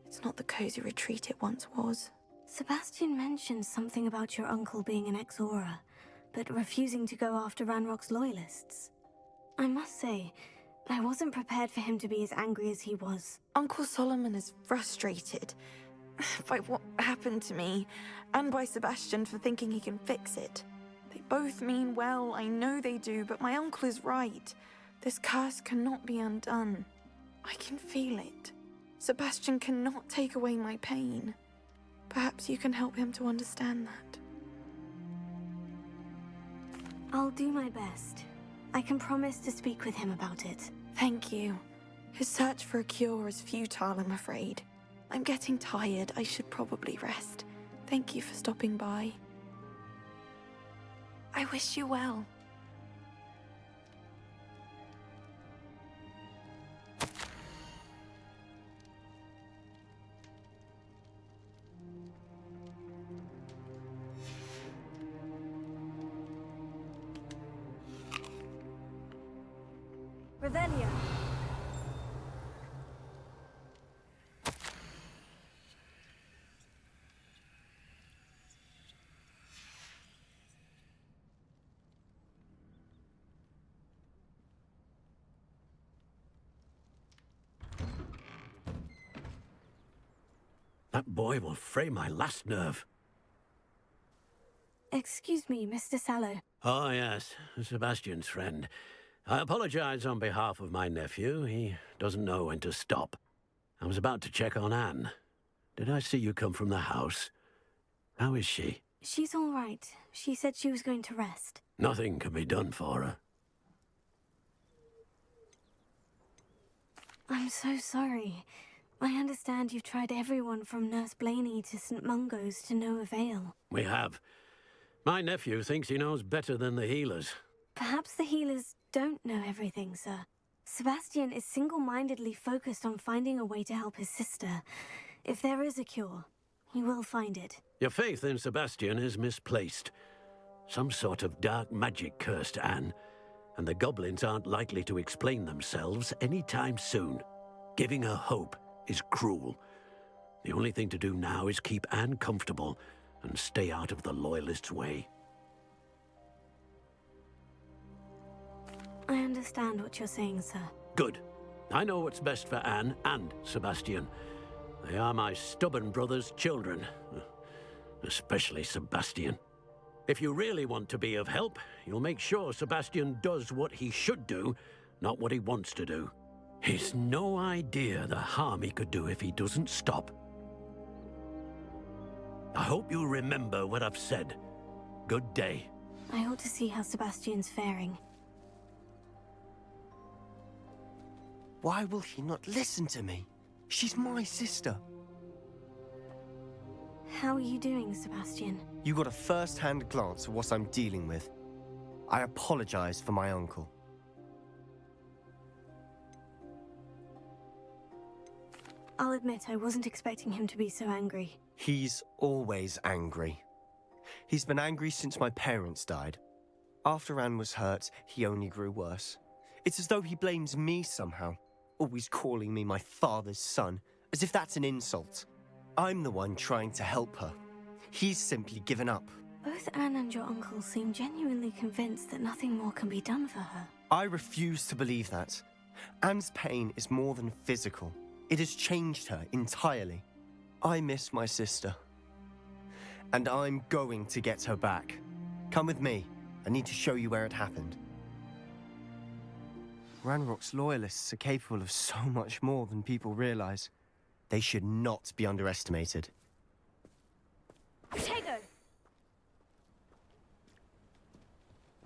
U: it's not the cozy retreat it once was.
A: Sebastian mentioned something about your uncle being an ex-Auror, but refusing to go after Ranrock's loyalists. I must say, I wasn't prepared for him to be as angry as he was.
F: Uncle Solomon is frustrated by what happened to me, and by Sebastian for thinking he can fix it. They both mean well, I know they do, but my uncle is right. This curse cannot be undone. I can feel it. Sebastian cannot take away my pain. Perhaps you can help him to understand that.
A: I'll do my best. I can promise to speak with him about it.
F: Thank you. His search for a cure is futile, I'm afraid. I'm getting tired. I should probably rest. Thank you for stopping by. I wish you well.
A: Revelio.
S: That boy will fray my last nerve.
A: Excuse me, Mr. Sallow.
S: Oh, yes, Sebastian's friend. I apologize on behalf of my nephew. He doesn't know when to stop. I was about to check on Anne. Did I see you come from the house? How is she?
A: She's all right. She said she was going to rest.
S: Nothing can be done for her.
A: I'm so sorry. I understand you've tried everyone from Nurse Blaney to St. Mungo's to no avail.
S: We have. My nephew thinks he knows better than the healers.
A: Perhaps the healers don't know everything, sir. Sebastian is single-mindedly focused on finding a way to help his sister. If there is a cure, he will find it.
S: Your faith in Sebastian is misplaced. Some sort of dark magic cursed Anne, and the goblins aren't likely to explain themselves anytime soon. Giving her hope is cruel. The only thing to do now is keep Anne comfortable and stay out of the Loyalists' way.
A: I understand what you're saying, sir.
S: Good. I know what's best for Anne and Sebastian. They are my stubborn brother's children. Especially Sebastian. If you really want to be of help, you'll make sure Sebastian does what he should do, not what he wants to do. He's no idea the harm he could do if he doesn't stop. I hope you remember what I've said. Good day.
A: I ought to see how Sebastian's faring.
T: Why will he not listen to me? She's my sister.
A: How are you doing, Sebastian?
T: You got a first-hand glance at what I'm dealing with. I apologize for my uncle.
A: I'll admit I wasn't expecting him to be so angry.
T: He's always angry. He's been angry since my parents died. After Anne was hurt, he only grew worse. It's as though he blames me somehow, always calling me my father's son, as if that's an insult. I'm the one trying to help her. He's simply given up.
A: Both Anne and your uncle seem genuinely convinced that nothing more can be done for her.
T: I refuse to believe that. Anne's pain is more than physical. It has changed her entirely. I miss my sister. And I'm going to get her back. Come with me. I need to show you where it happened. Ranrock's loyalists are capable of so much more than people realize. They should not be underestimated.
A: Potato!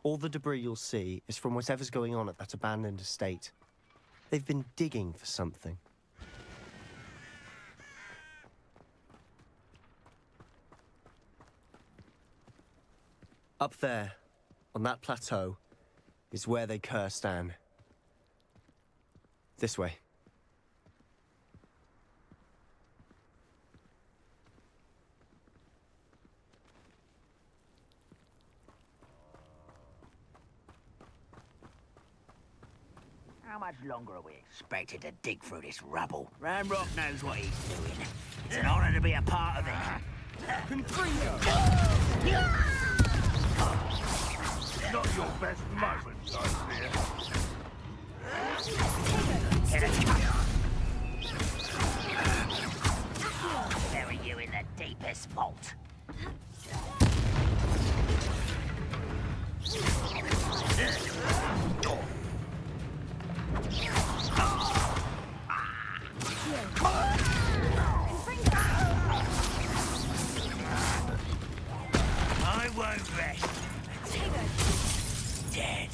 T: All the debris you'll see is from whatever's going on at that abandoned estate. They've been digging for something. Up there, on that plateau, is where they cursed Anne. This way.
V: How much longer are we expected to dig through this rubble? Ranrock knows what he's doing. It's an honor to be a part of it.
C: Not your best moment, I fear.
V: Bury you in the deepest vault. I won't rest. Dead.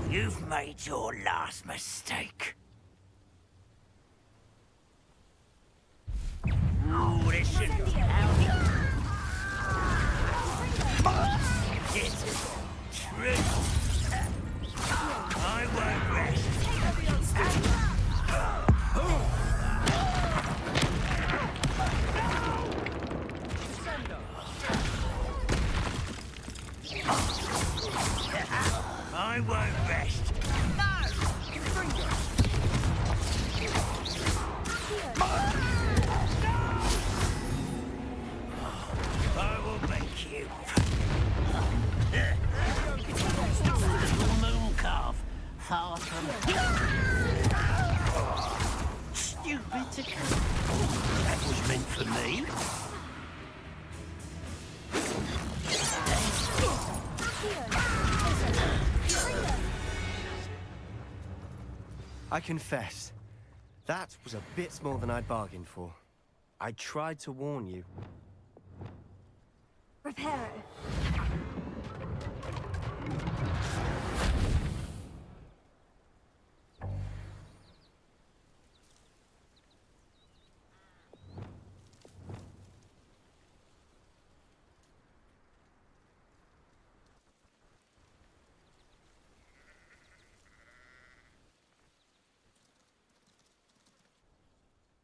V: You've made your last mistake. Ooh, this should be out. It's true. I won't rest. I won't rest. I will make you. Moon calf, far from stupid to come. That was meant for me.
T: I confess, that was a bit more than I'd bargained for. I tried to warn you.
A: Reparo.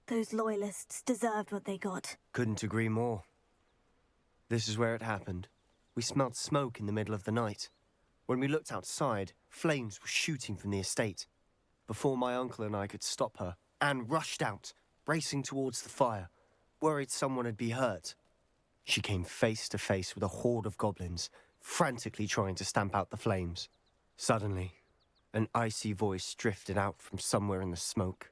A: Those loyalists deserved what they got.
T: Couldn't agree more. This is where it happened. We smelled smoke in the middle of the night. When we looked outside, flames were shooting from the estate. Before my uncle and I could stop her, Anne rushed out, racing towards the fire, worried someone had been hurt. She came face to face with a horde of goblins, frantically trying to stamp out the flames. Suddenly, an icy voice drifted out from somewhere in the smoke.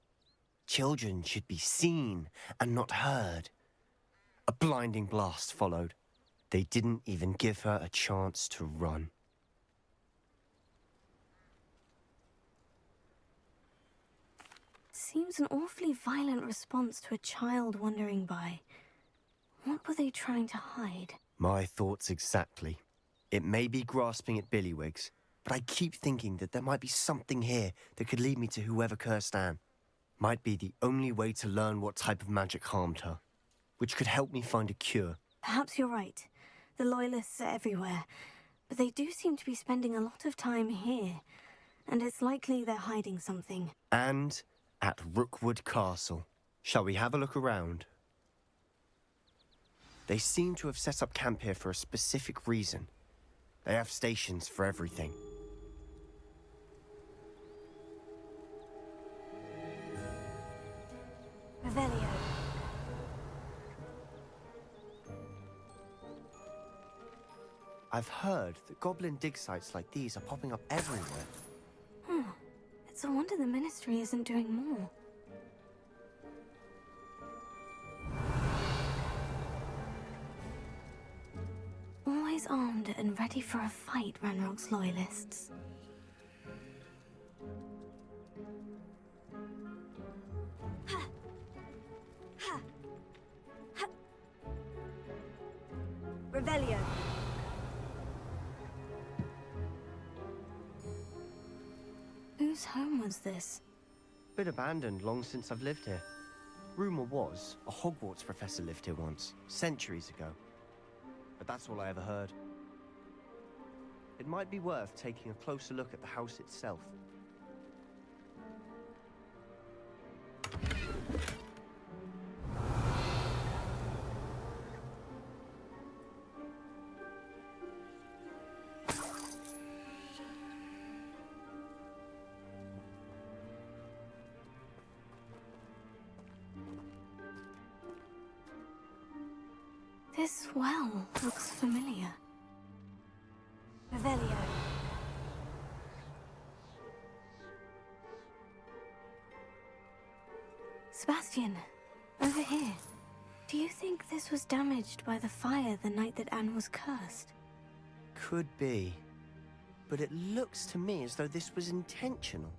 T: Children should be seen and not heard. A blinding blast followed. They didn't even give her a chance to run.
A: Seems an awfully violent response to a child wandering by. What were they trying to hide?
T: My thoughts exactly. It may be grasping at Billywigs, but I keep thinking that there might be something here that could lead me to whoever cursed Anne. Might be the only way to learn what type of magic harmed her, which could help me find a cure.
A: Perhaps you're right. The Loyalists are everywhere, but they do seem to be spending a lot of time here, and it's likely they're hiding something.
T: And at Rookwood Castle. Shall we have a look around? They seem to have set up camp here for a specific reason. They have stations for everything.
A: Revelio.
T: I've heard that goblin dig sites like these are popping up everywhere.
A: It's a wonder the Ministry isn't doing more. Always armed and ready for a fight, Ranrock's Loyalists. Revelio. Whose home was this?
T: Been abandoned long since I've lived here. Rumor was a Hogwarts professor lived here once, centuries ago. But that's all I ever heard. It might be worth taking a closer look at the house itself.
A: This well looks familiar. Revelio. Sebastian, over here. Do you think this was damaged by the fire the night that Anne was cursed?
T: Could be. But it looks to me as though this was intentional.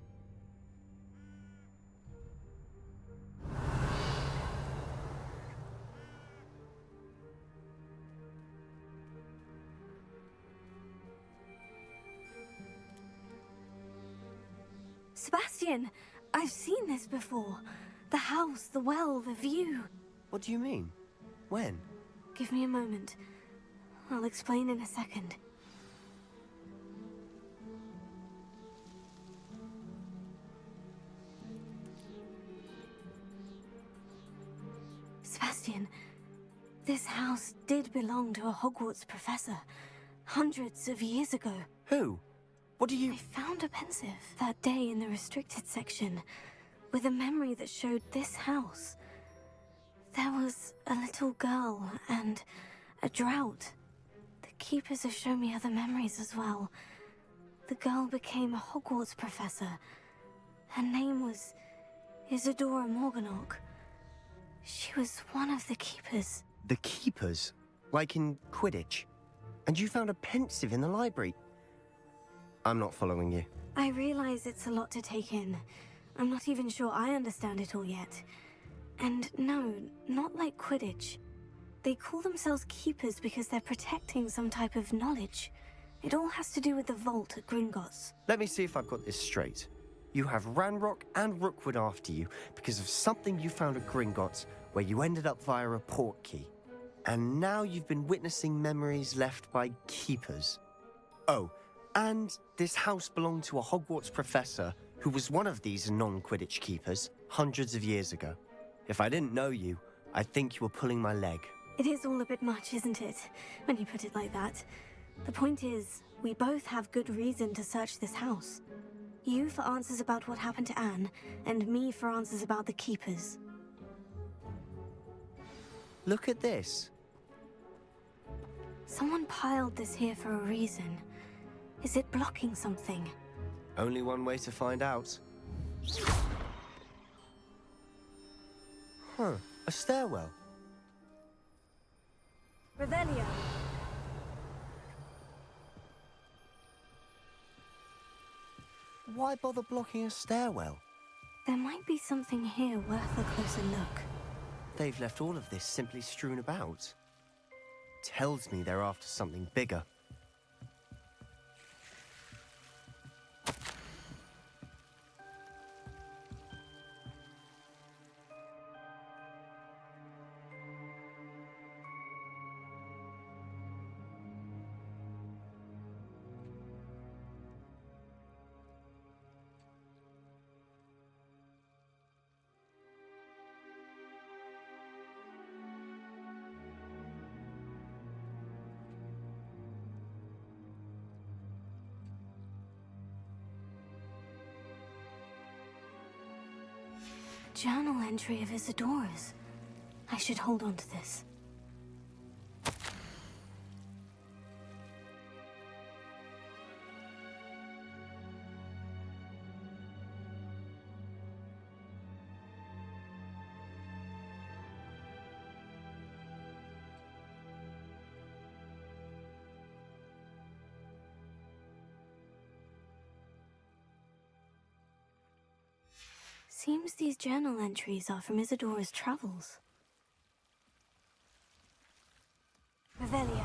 A: Sebastian, I've seen this before. The house, the well, the view.
T: What do you mean? When?
A: Give me a moment. I'll explain in a second. Sebastian, this house did belong to a Hogwarts professor, hundreds of years ago.
T: Who? What do you...
A: I found a pensive that day in the restricted section, with a memory that showed this house. There was a little girl and a drought. The keepers have shown me other memories as well. The girl became a Hogwarts professor. Her name was Isadora Morganach. She was one of the keepers.
T: The keepers? Like in Quidditch? And you found a pensive in the library? I'm not following you.
A: I realize it's a lot to take in. I'm not even sure I understand it all yet. And no, not like Quidditch. They call themselves keepers because they're protecting some type of knowledge. It all has to do with the vault at Gringotts.
T: Let me see if I've got this straight. You have Ranrock and Rookwood after you because of something you found at Gringotts where you ended up via a portkey. And now you've been witnessing memories left by keepers. Oh, and this house belonged to a Hogwarts professor who was one of these non-Quidditch keepers hundreds of years ago. If I didn't know you, I'd think you were pulling my leg.
A: It is all a bit much, isn't it, when you put it like that? The point is, we both have good reason to search this house. You for answers about what happened to Anne, and me for answers about the keepers.
T: Look at this.
A: Someone piled this here for a reason. Is it blocking something?
T: Only one way to find out. Huh, a stairwell.
A: Revelio.
T: Why bother blocking a stairwell?
A: There might be something here worth a closer look.
T: They've left all of this simply strewn about. Tells me they're after something bigger.
A: Journal entry of Isadora's. I should hold on to this. Seems these journal entries are from Isadora's travels. Revelio.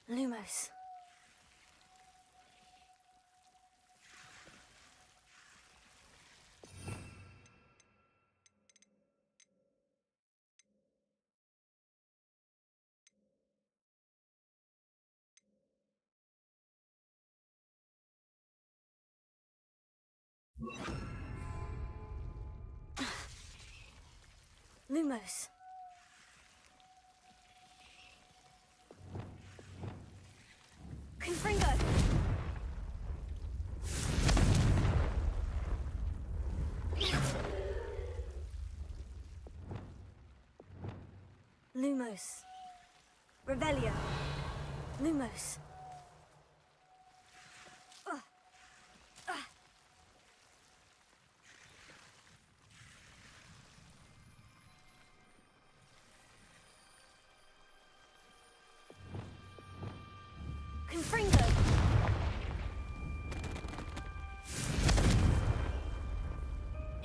A: Lumos. Lumos. Confringo. Lumos. Revelio. Lumos. Confringo.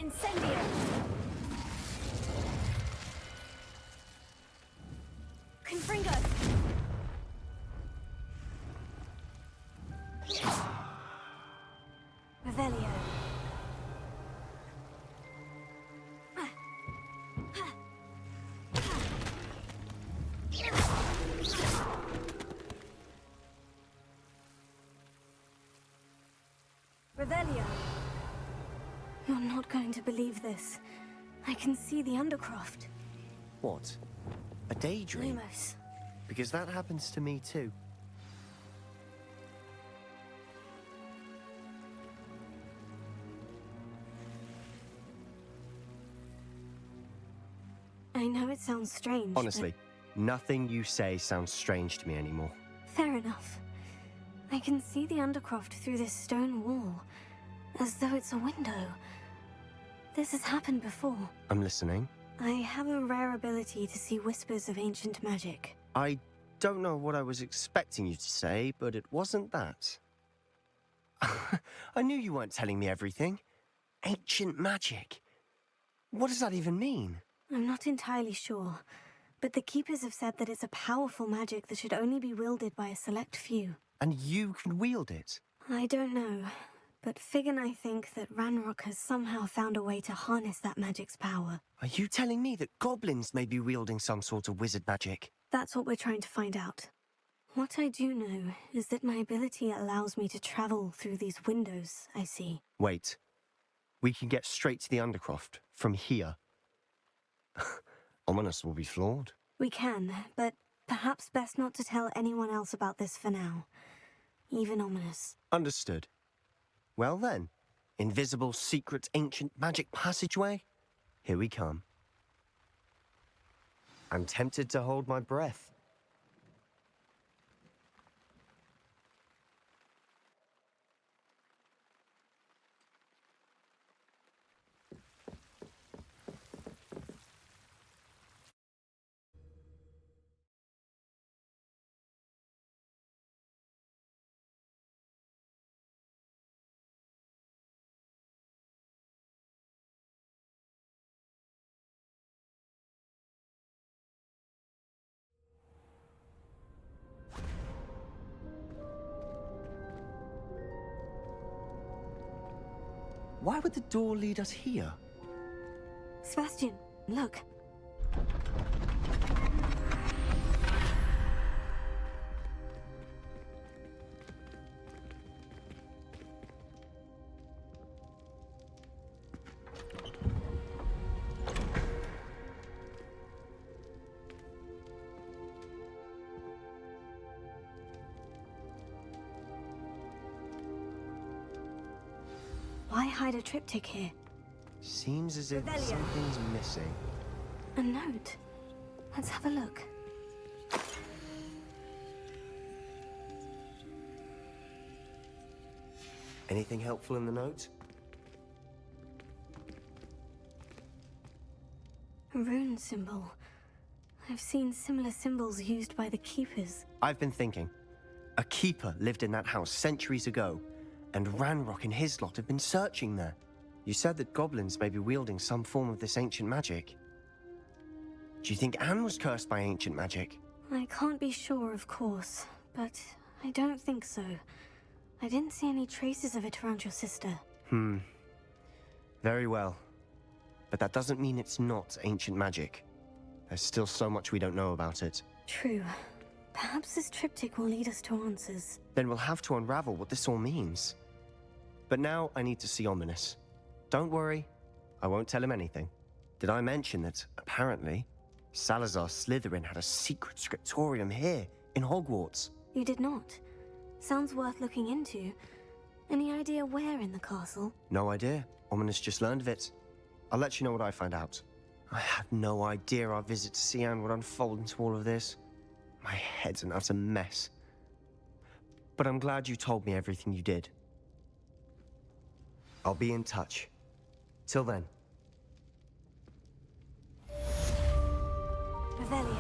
A: Incendio. Confringo. Revelio. Revelio. You're not going to believe this. I can see the Undercroft.
T: What? A daydream?
A: Lumos.
T: Because that happens to me too.
A: I know it sounds strange.
T: Honestly, nothing you say sounds strange to me anymore.
A: Fair enough. I can see the Undercroft through this stone wall, as though it's a window. This has happened before.
T: I'm listening.
A: I have a rare ability to see whispers of ancient magic.
T: I don't know what I was expecting you to say, but it wasn't that. I knew you weren't telling me everything. Ancient magic. What does that even mean?
A: I'm not entirely sure, but the Keepers have said that it's a powerful magic that should only be wielded by a select few.
T: And you can wield it?
A: I don't know, but Fig and I think that Ranrock has somehow found a way to harness that magic's power.
T: Are you telling me that goblins may be wielding some sort of wizard magic?
A: That's what we're trying to find out. What I do know is that my ability allows me to travel through these windows I see.
T: Wait. We can get straight to the Undercroft from here. Ominous will be floored.
A: We can, but perhaps best not to tell anyone else about this for now. Even Ominous.
T: Understood. Well then, invisible, secret, ancient magic passageway? Here we come. I'm tempted to hold my breath. Why would the door lead us here?
A: Sebastian, look. Why hide a triptych here?
T: Seems as if
A: Revelio.
T: something's missing.
A: A note. Let's have a look.
T: Anything helpful in the note?
A: A rune symbol. I've seen similar symbols used by the Keepers.
T: I've been thinking. A keeper lived in that house centuries ago, and Ranrock and his lot have been searching there. You said that goblins may be wielding some form of this ancient magic. Do you think Anne was cursed by ancient magic?
A: I can't be sure, of course, but I don't think so. I didn't see any traces of it around your sister.
T: Very well. But that doesn't mean it's not ancient magic. There's still so much we don't know about it.
A: True. Perhaps this triptych will lead us to answers.
T: Then we'll have to unravel what this all means. But now I need to see Ominous. Don't worry, I won't tell him anything. Did I mention that, apparently, Salazar Slytherin had a secret scriptorium here, in Hogwarts?
A: You did not. Sounds worth looking into. Any idea where in the castle?
T: No idea. Ominous just learned of it. I'll let you know what I find out. I had no idea our visit to Sian would unfold into all of this. My head's an utter mess. But I'm glad you told me everything you did. I'll be in touch. Till then.
A: Revelio.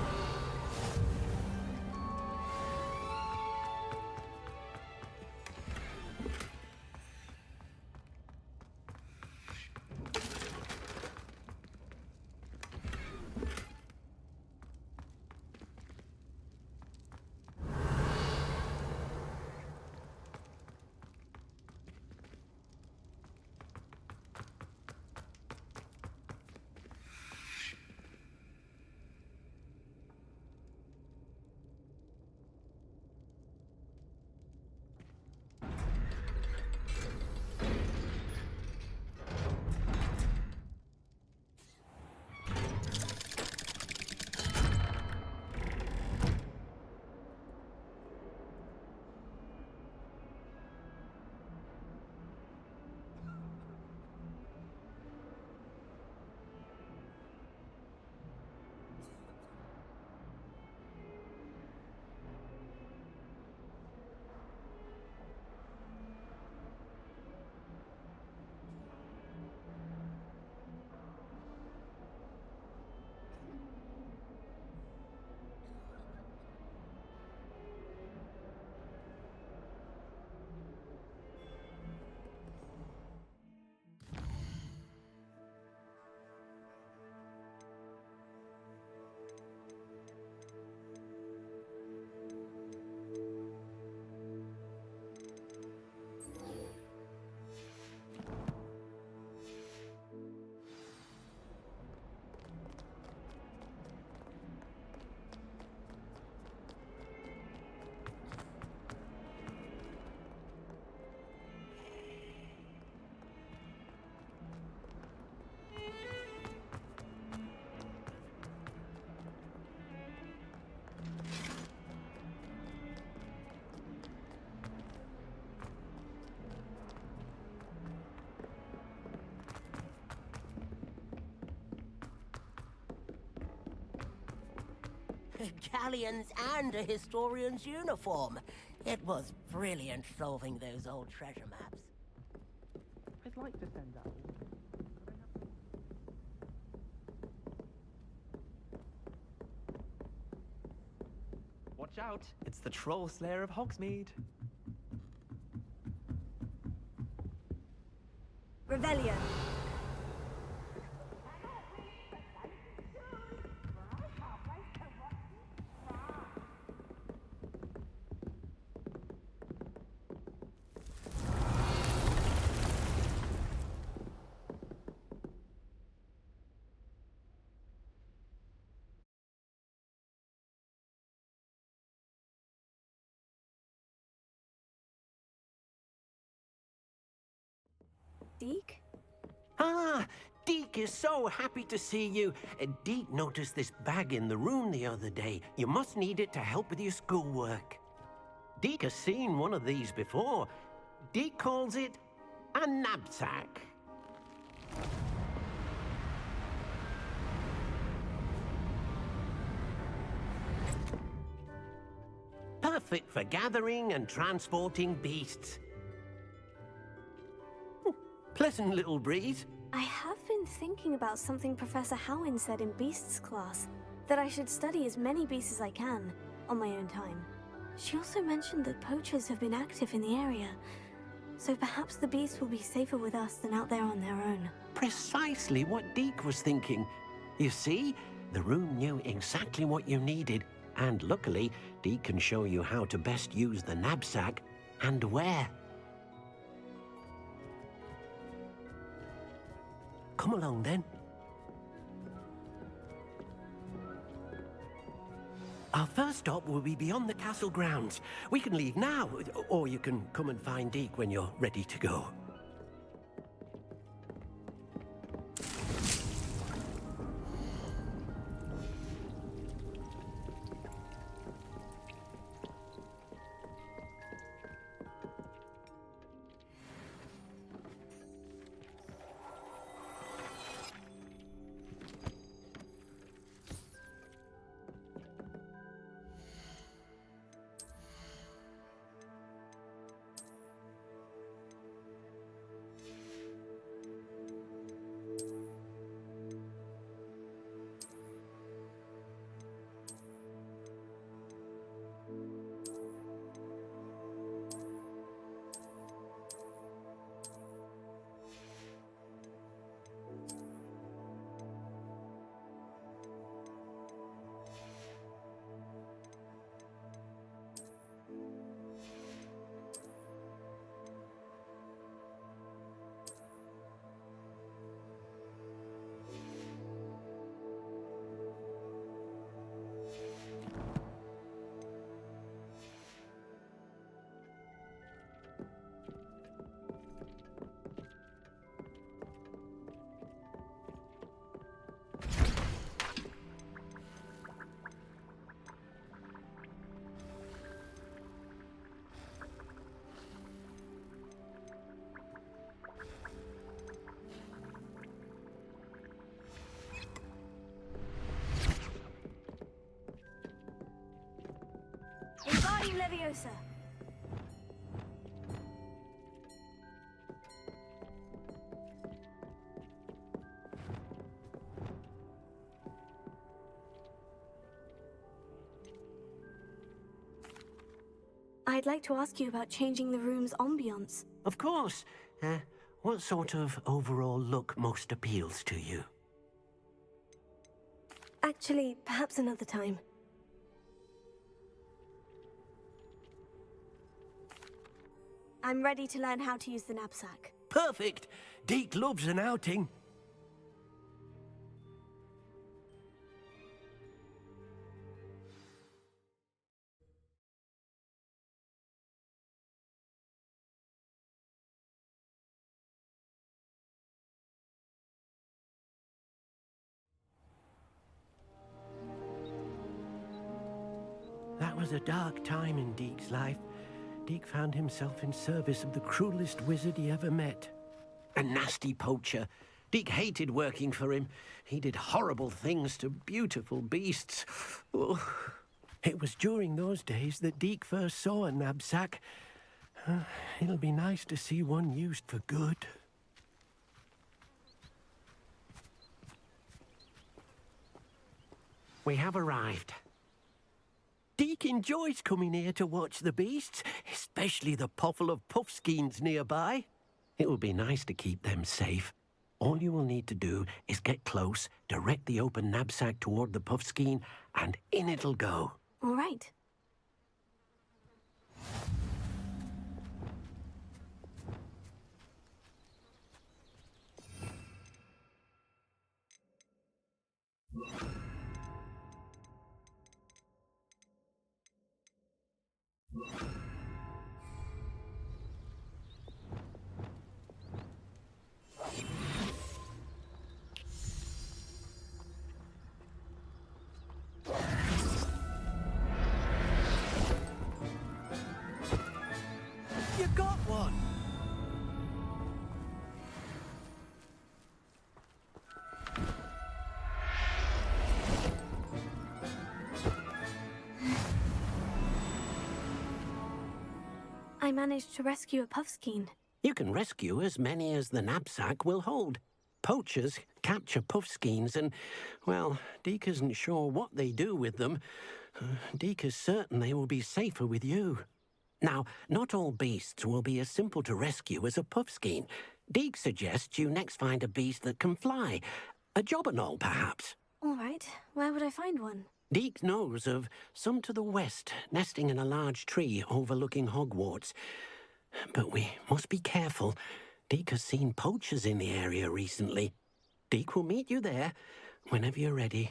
B: Galleons and a historian's uniform. It was brilliant solving those old treasure maps.
M: I'd like to send out. Watch out! It's the Troll Slayer of Hogsmeade.
A: Revelio. Deke?
S: Ah, Deke is so happy to see you. Deke noticed this bag in the room the other day. You must need it to help with your schoolwork. Deke has seen one of these before. Deke calls it a knapsack. Perfect for gathering and transporting beasts. Pleasant little breeze.
A: I have been thinking about something Professor Howin said in Beasts class, that I should study as many beasts as I can, on my own time. She also mentioned that poachers have been active in the area, so perhaps the beasts will be safer with us than out there on their own.
S: Precisely what Deke was thinking. You see, the room knew exactly what you needed, and luckily, Deke can show you how to best use the knapsack and where. Come along, then. Our first stop will be beyond the castle grounds. We can leave now, or you can come and find Deke when you're ready to go.
A: Invading Leviosa. I'd like to ask you about changing the room's ambiance.
V: Of course. What sort of overall look most appeals to you?
A: Actually, perhaps another time. I'm ready to learn how to use the knapsack.
B: Perfect! Deke loves an outing. That was a dark time in Deke's life. Deke found himself in service of the cruelest wizard he ever met. A nasty poacher. Deke hated working for him. He did horrible things to beautiful beasts. Oh. It was during those days that Deke first saw a knapsack. It'll be nice to see one used for good.
V: We have arrived.
B: Deke enjoys coming here to watch the beasts, especially the puffle of puffskeins nearby.
V: It will be nice to keep them safe. All you will need to do is get close, direct the open knapsack toward the puffskein, and in it'll go.
A: All right.
B: You got one!
A: I managed to rescue a puffskein.
V: You can rescue as many as the knapsack will hold. Poachers capture puffskeins and, well, Deke isn't sure what they do with them. Deke is certain they will be safer with you. Now, not all beasts will be as simple to rescue as a puffskein. Deke suggests you next find a beast that can fly. A jobberknoll, perhaps.
A: All right. Where would I find one?
V: Deke knows of some to the west, nesting in a large tree overlooking Hogwarts. But we must be careful. Deke has seen poachers in the area recently. Deke will meet you there whenever you're ready.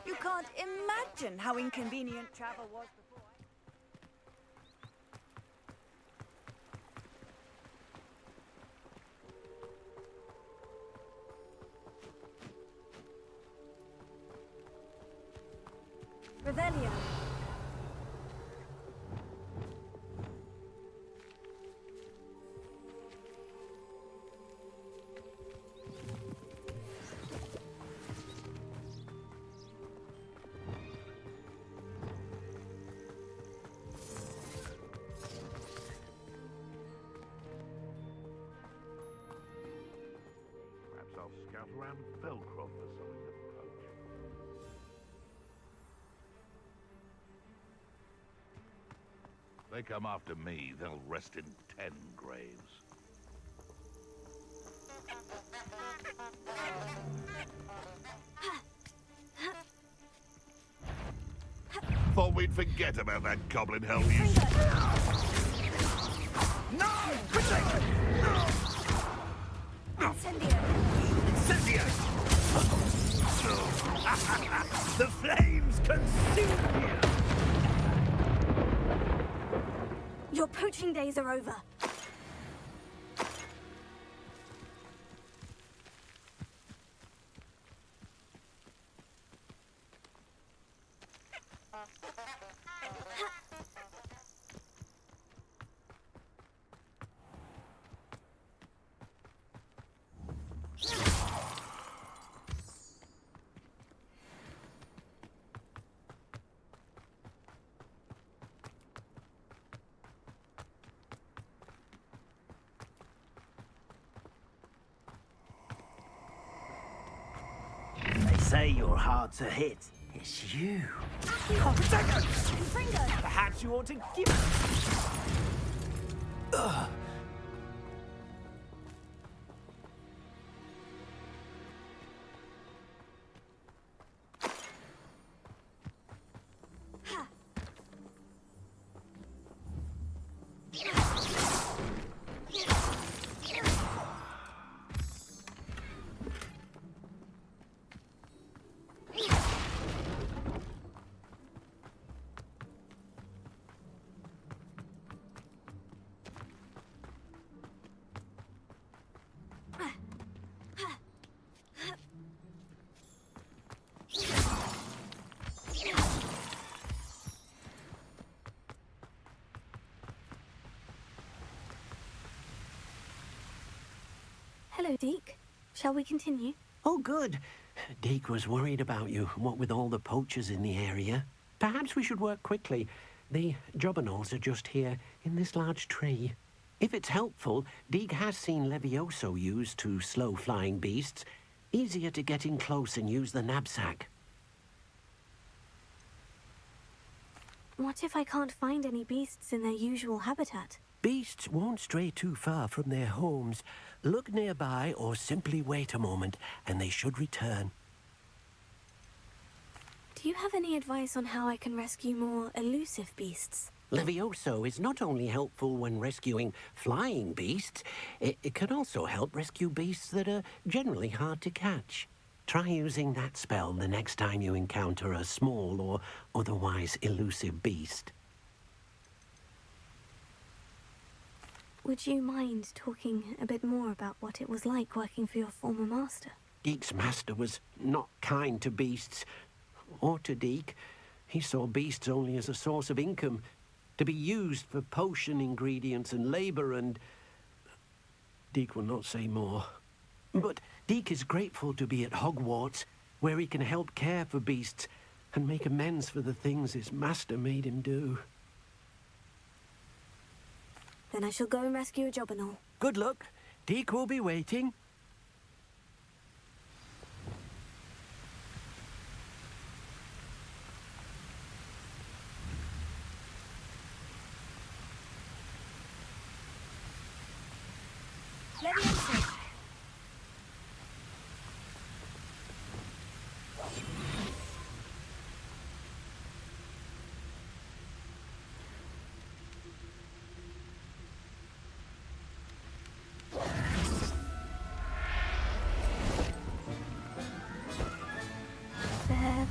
D: You can't imagine how inconvenient travel was before.
A: Revelio.
C: Perhaps I'll scout around Feldcroft for something to poach. They come after me, they'll rest in 10 graves. Thought we'd forget about that goblin hell you... No! Protect!
A: days are over.
B: They say your heart's a hit. It's you. Perhaps you ought to give it. Ugh.
A: Hello, Deke. Shall we continue?
V: Oh, good. Deke was worried about you, what with all the poachers in the area. Perhaps we should work quickly. The jobberknolls are just here, in this large tree. If it's helpful, Deke has seen Levioso used to slow flying beasts. Easier to get in close and use the knapsack.
A: What if I can't find any beasts in their usual habitat?
V: Beasts won't stray too far from their homes. Look nearby or simply wait a moment, and they should return.
A: Do you have any advice on how I can rescue more elusive beasts?
V: Levioso is not only helpful when rescuing flying beasts, it can also help rescue beasts that are generally hard to catch. Try using that spell the next time you encounter a small or otherwise elusive beast.
A: Would you mind talking a bit more about what it was like working for your former master?
V: Deke's master was not kind to beasts, or to Deke. He saw beasts only as a source of income, to be used for potion ingredients and labor, and Deke will not say more. But Deke is grateful to be at Hogwarts, where he can help care for beasts and make amends for the things his master made him do.
A: Then I shall go and rescue a jobberknoll.
V: Good luck. Deke will be waiting.
A: Levioso. There.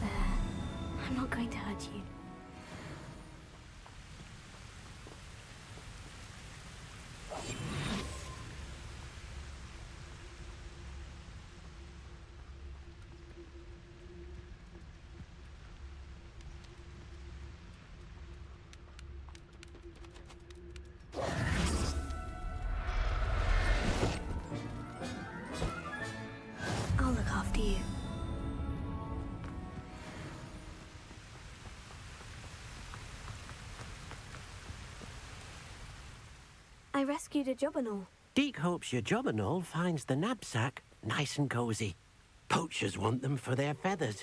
A: I'm not going to hurt you. I'll look after you. I rescued a jobberknoll.
V: Deke hopes your jobberknoll finds the knapsack nice and cozy. Poachers want them for their feathers,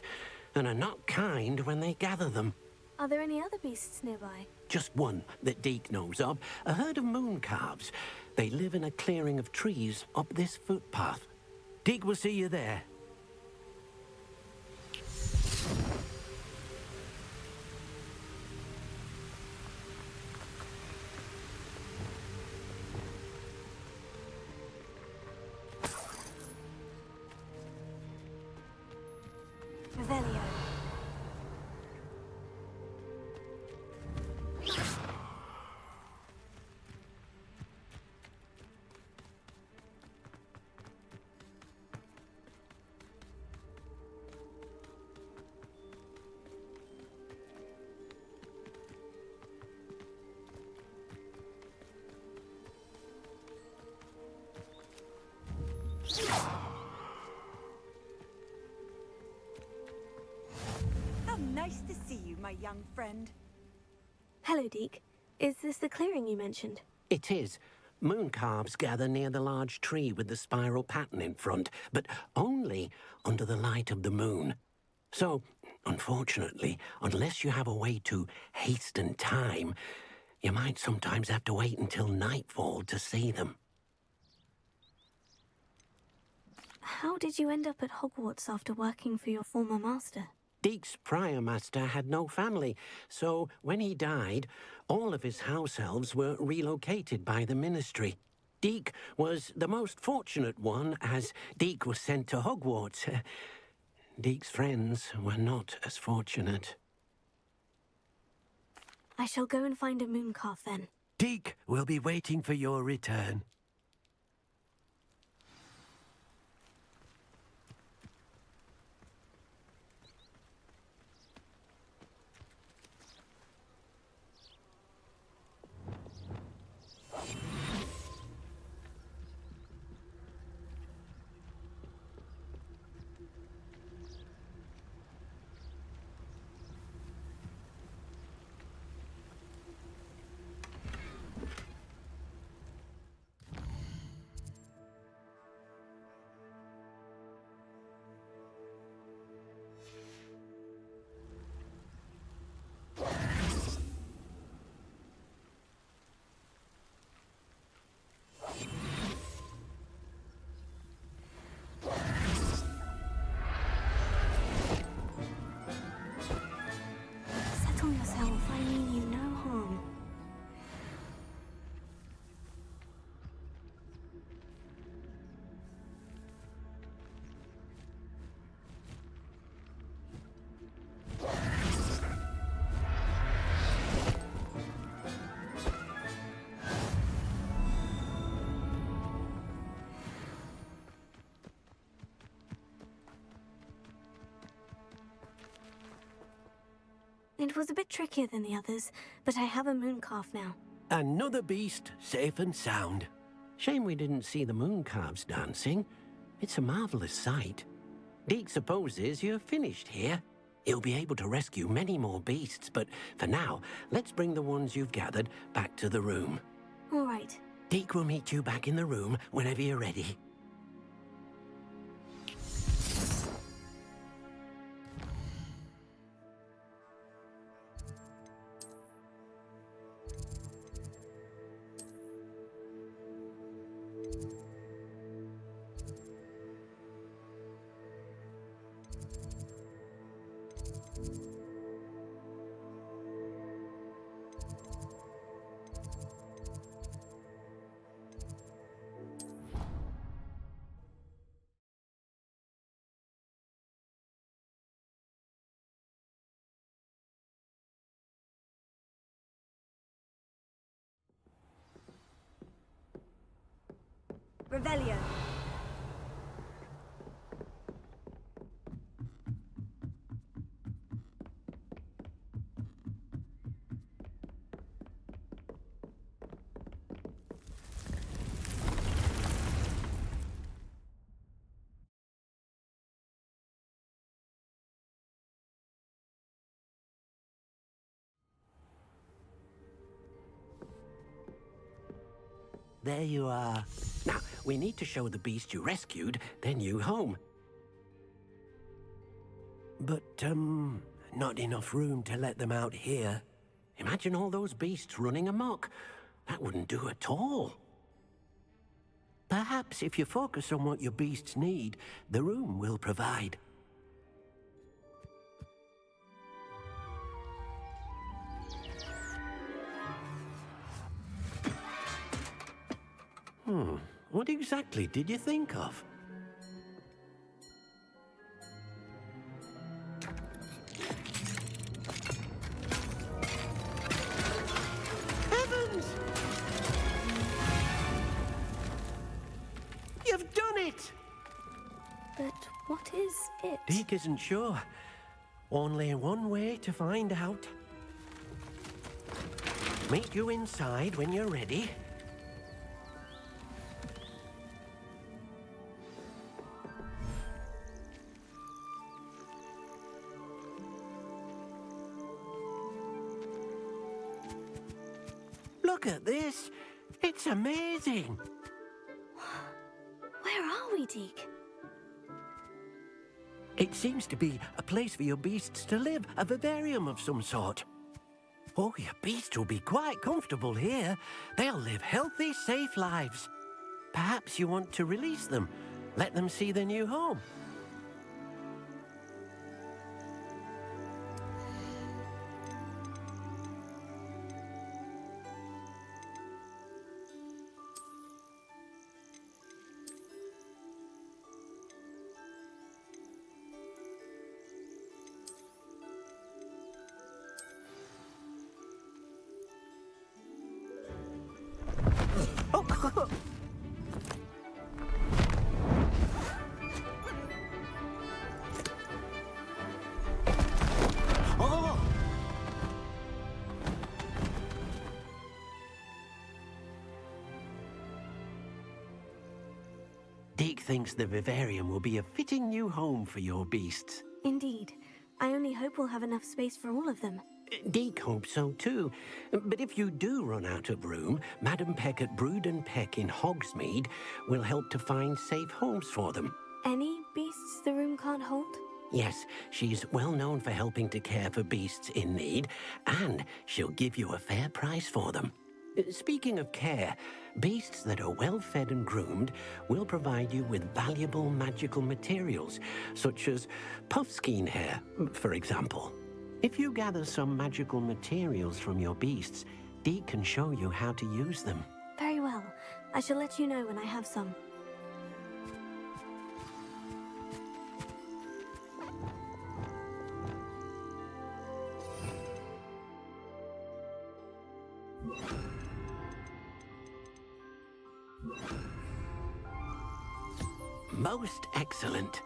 V: and are not kind when they gather them.
A: Are there any other beasts nearby?
V: Just one that Deke knows of, a herd of moon calves. They live in a clearing of trees up this footpath. Deke will see you there.
A: Revelio.
D: young friend.
A: Hello, Deek. Is this the clearing you mentioned?
V: It is. Moon calves gather near the large tree with the spiral pattern in front, but only under the light of the moon. So, unfortunately, unless you have a way to hasten time, you might sometimes have to wait until nightfall to see them.
A: How did you end up at Hogwarts after working for your former master?
V: Deek's prior master had no family, so when he died, all of his house elves were relocated by the ministry. Deek was the most fortunate one, as Deek was sent to Hogwarts. Deek's friends were not as fortunate.
A: I shall go and find a moon calf then.
B: Deek will be waiting for your return.
A: Settle yourself. I mean you no harm. It was a bit trickier than the others, but I have a moon calf now.
B: Another beast, safe and sound.
V: Shame we didn't see the moon calves dancing. It's a marvelous sight. Deek supposes you're finished here. He'll be able to rescue many more beasts, but for now, let's bring the ones you've gathered back to the room.
A: All right.
V: Deek will meet you back in the room whenever you're ready.
D: Revelio.
V: There you are. Now, we need to show the beast you rescued their new home.
B: But, not enough room to let them out here.
V: Imagine all those beasts running amok. That wouldn't do at all.
B: Perhaps if you focus on what your beasts need, the room will provide. What exactly did you think of? Heavens! You've done it!
A: But what is it?
B: Deek isn't sure. Only one way to find out. Meet you inside when you're ready. Look at this. It's amazing.
A: Where are we, Deke?
B: It seems to be a place for your beasts to live, a vivarium of some sort. Oh, your beasts will be quite comfortable here. They'll live healthy, safe lives. Perhaps you want to release them, let them see their new home. Deke thinks the vivarium will be a fitting new home for your beasts.
A: Indeed. I only hope we'll have enough space for all of them.
B: Deke hopes so too. But if you do run out of room, Madam Peck at Brood and Peck in Hogsmeade will help to find safe homes for them.
A: Any beasts the room can't hold?
B: Yes, she's well known for helping to care for beasts in need, and she'll give you a fair price for them. Speaking of care, beasts that are well fed and groomed will provide you with valuable magical materials, such as puffskein hair, for example. If you gather some magical materials from your beasts, Deke can show you how to use them.
A: Very well. I shall let you know when I have some.
B: Most excellent.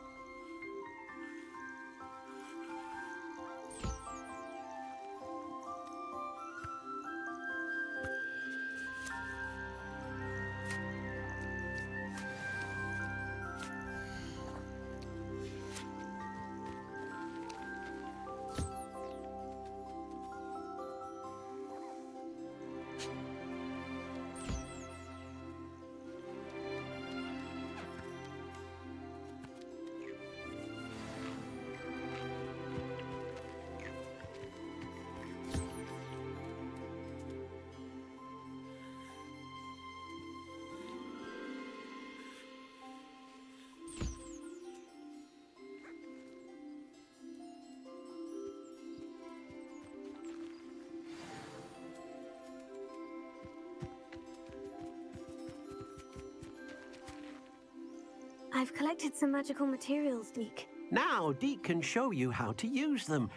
A: I've collected some magical materials, Deke.
B: Now Deke can show you how to use them.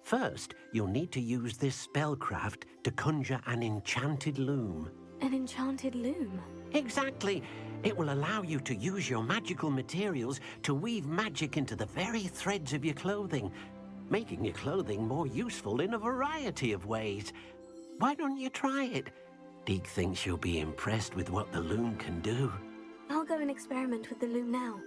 B: First, you'll need to use this spellcraft to conjure an enchanted loom.
A: An enchanted loom?
B: Exactly. It will allow you to use your magical materials to weave magic into the very threads of your clothing, making your clothing more useful in a variety of ways. Why don't you try it? Deke thinks you'll be impressed with what the loom can do.
A: I'll go and experiment with the loom now.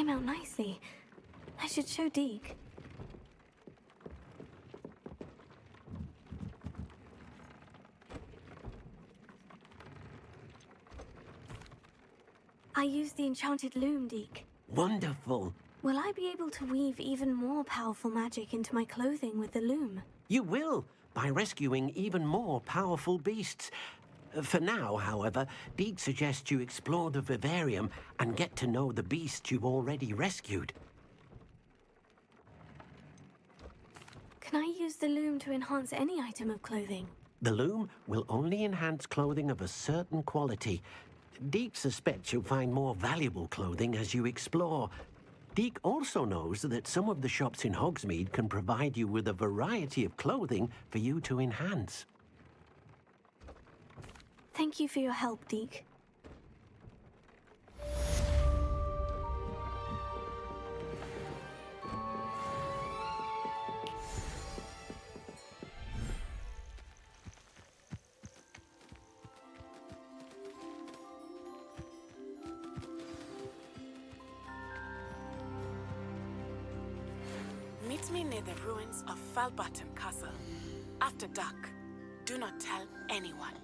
A: came out nicely. I should show Deke. I used the enchanted loom, Deke.
B: Wonderful.
A: Will I be able to weave even more powerful magic into my clothing with the loom?
B: You will, by rescuing even more powerful beasts. For now, however, Deke suggests you explore the vivarium and get to know the beasts you've already rescued.
A: Can I use the loom to enhance any item of clothing?
B: The loom will only enhance clothing of a certain quality. Deke suspects you'll find more valuable clothing as you explore. Deke also knows that some of the shops in Hogsmeade can provide you with a variety of clothing for you to enhance.
A: Thank you for your help, Deke.
G: Meet me near the ruins of Falbottom Castle. After dark. Do not tell anyone.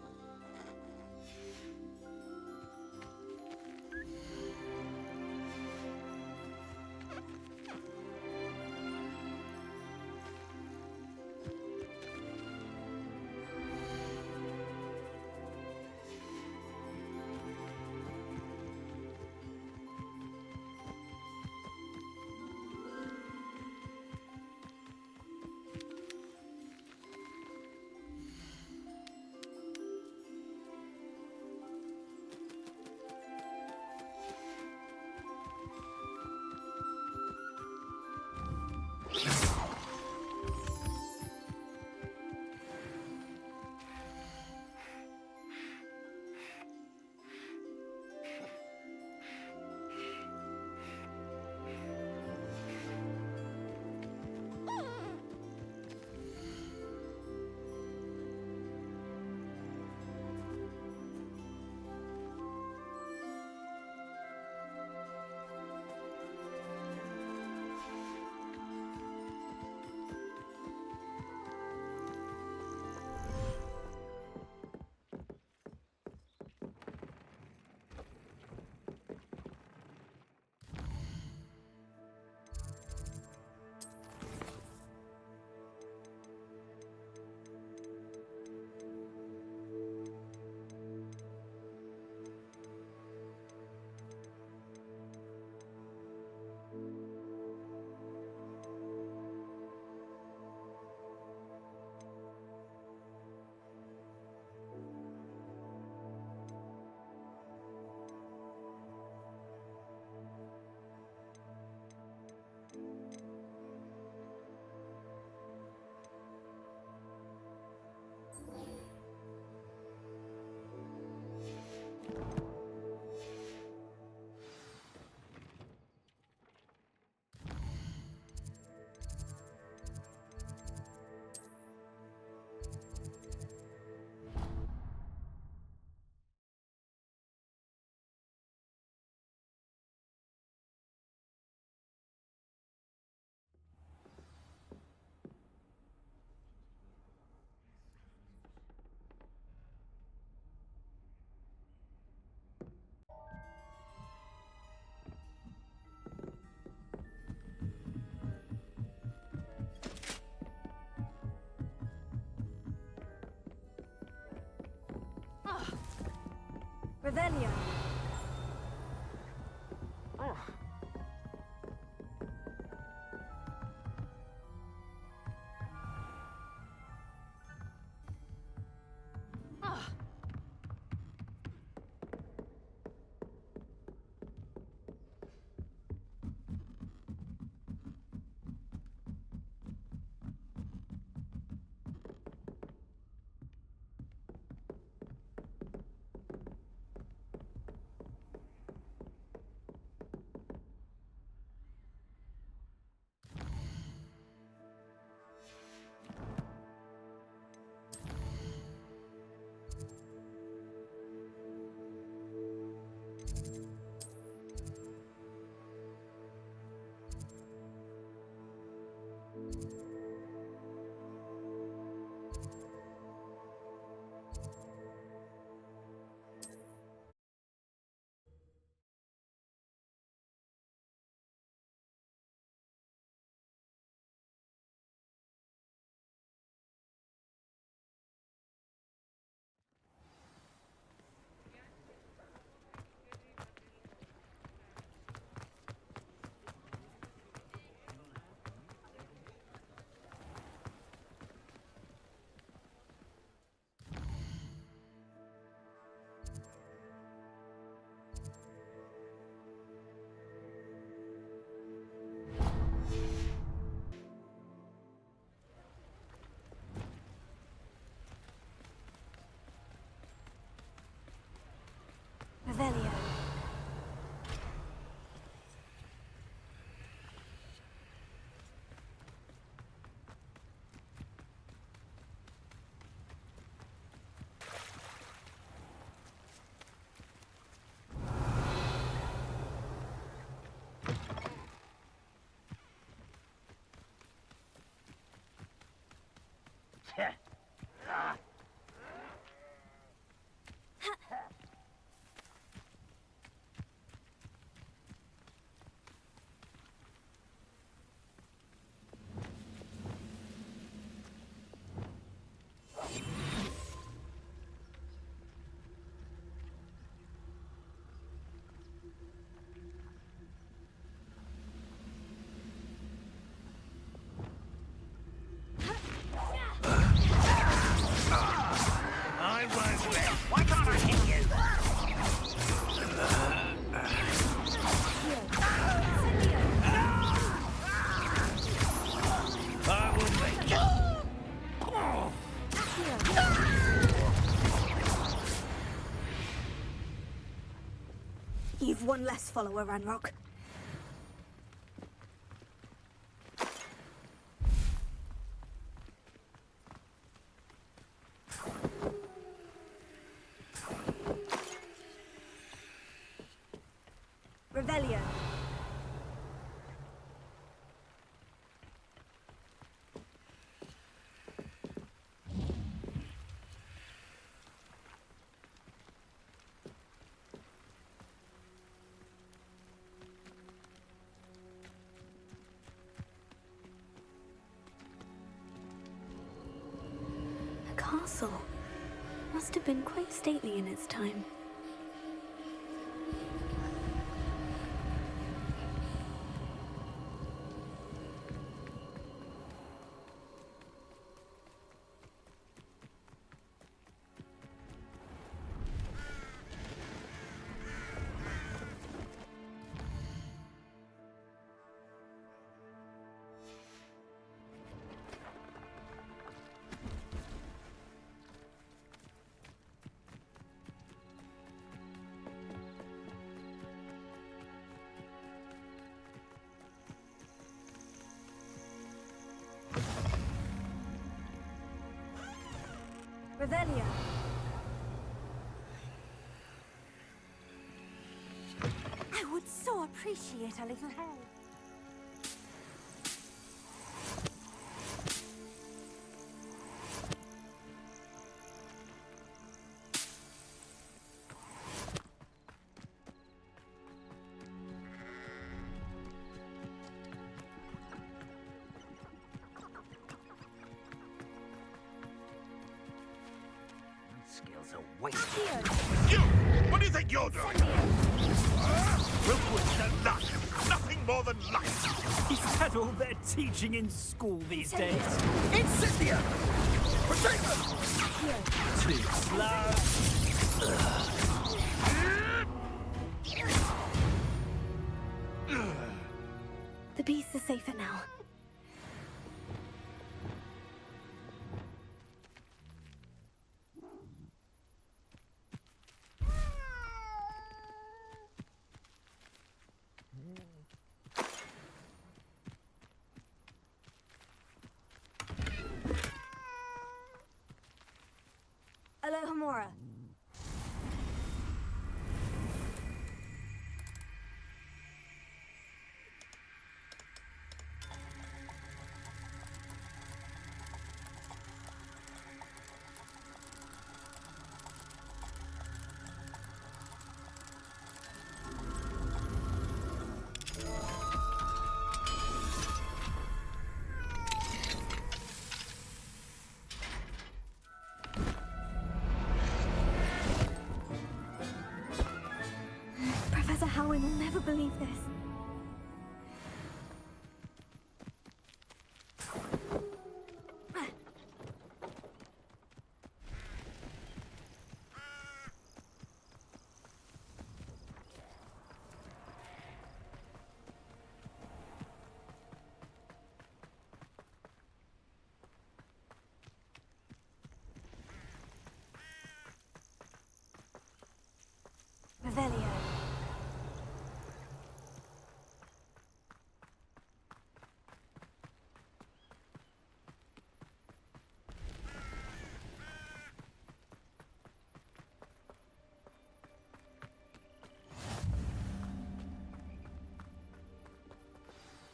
A: Revelio.
C: I won't let. Why can't I hit you? I will make you.
A: You've one less follower, Ranrock. Revelio. A castle. Must have been quite stately in its time. Revelio.
D: I would so appreciate a little help.
H: Skills are wasted.
C: You! What do you think you're doing? We'll put it to luck. Nothing more than luck.
I: Is that all they're teaching in school these days?
C: Incendio! Protect them!
I: Too slow.
A: The beasts are safer now. Alohomora. Professor Howin will never believe this. Revelio.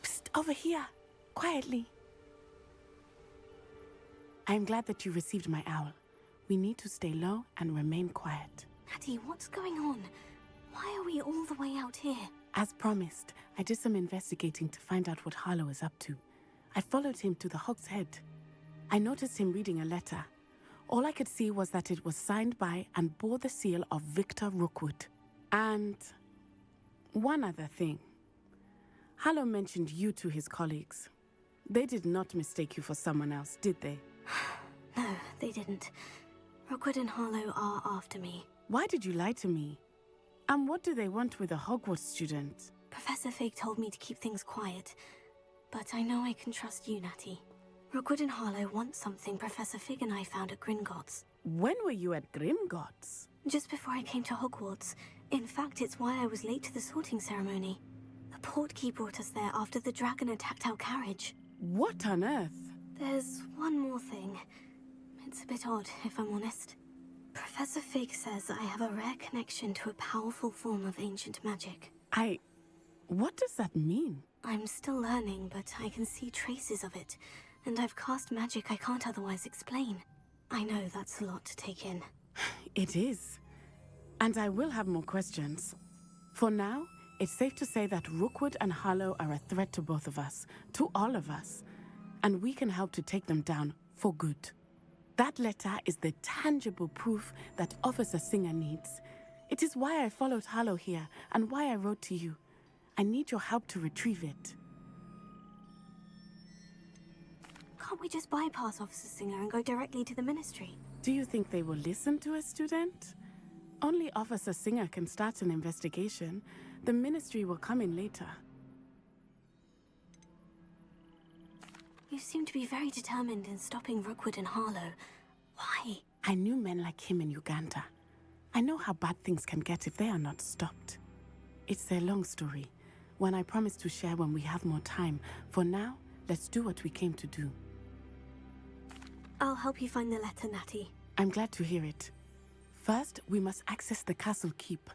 F: Psst, over here. Quietly.
J: I am glad that you received my owl. We need to stay low and remain quiet.
A: Natty, what's going on? Why are we all the way out here?
J: As promised, I did some investigating to find out what Harlow is up to. I followed him to the Hogshead. I noticed him reading a letter. All I could see was that it was signed by and bore the seal of Victor Rookwood. And one other thing. Harlow mentioned you to his colleagues. They did not mistake you for someone else, did they?
A: No, they didn't. Rookwood and Harlow are after me.
J: Why did you lie to me? And what do they want with a Hogwarts student?
A: Professor Fig told me to keep things quiet, but I know I can trust you, Natty. Rookwood and Harlow want something Professor Fig and I found at Gringotts.
J: When were you at Gringotts?
A: Just before I came to Hogwarts. In fact, it's why I was late to the sorting ceremony. The portkey brought us there after the dragon attacked our carriage.
J: What on earth?
A: There's one more thing. It's a bit odd, if I'm honest. Professor Fig says I have a rare connection to a powerful form of ancient magic.
J: What does that mean?
A: I'm still learning, but I can see traces of it, and I've cast magic I can't otherwise explain. I know that's a lot to take in.
J: It is. And I will have more questions. For now, it's safe to say that Rookwood and Harlow are a threat to both of us, to all of us, and we can help to take them down for good. That letter is the tangible proof that Officer Singer needs. It is why I followed Harlow here and why I wrote to you. I need your help to retrieve it.
A: Can't we just bypass Officer Singer and go directly to the Ministry?
J: Do you think they will listen to a student? Only Officer Singer can start an investigation. The Ministry will come in later.
A: You seem to be very determined in stopping Rookwood and Harlow. Why?
J: I knew men like him in Uganda. I know how bad things can get if they are not stopped. It's a long story, one I promise to share when we have more time. For now, let's do what we came to do.
A: I'll help you find the letter, Natty.
J: I'm glad to hear it. First, we must access the castle keep.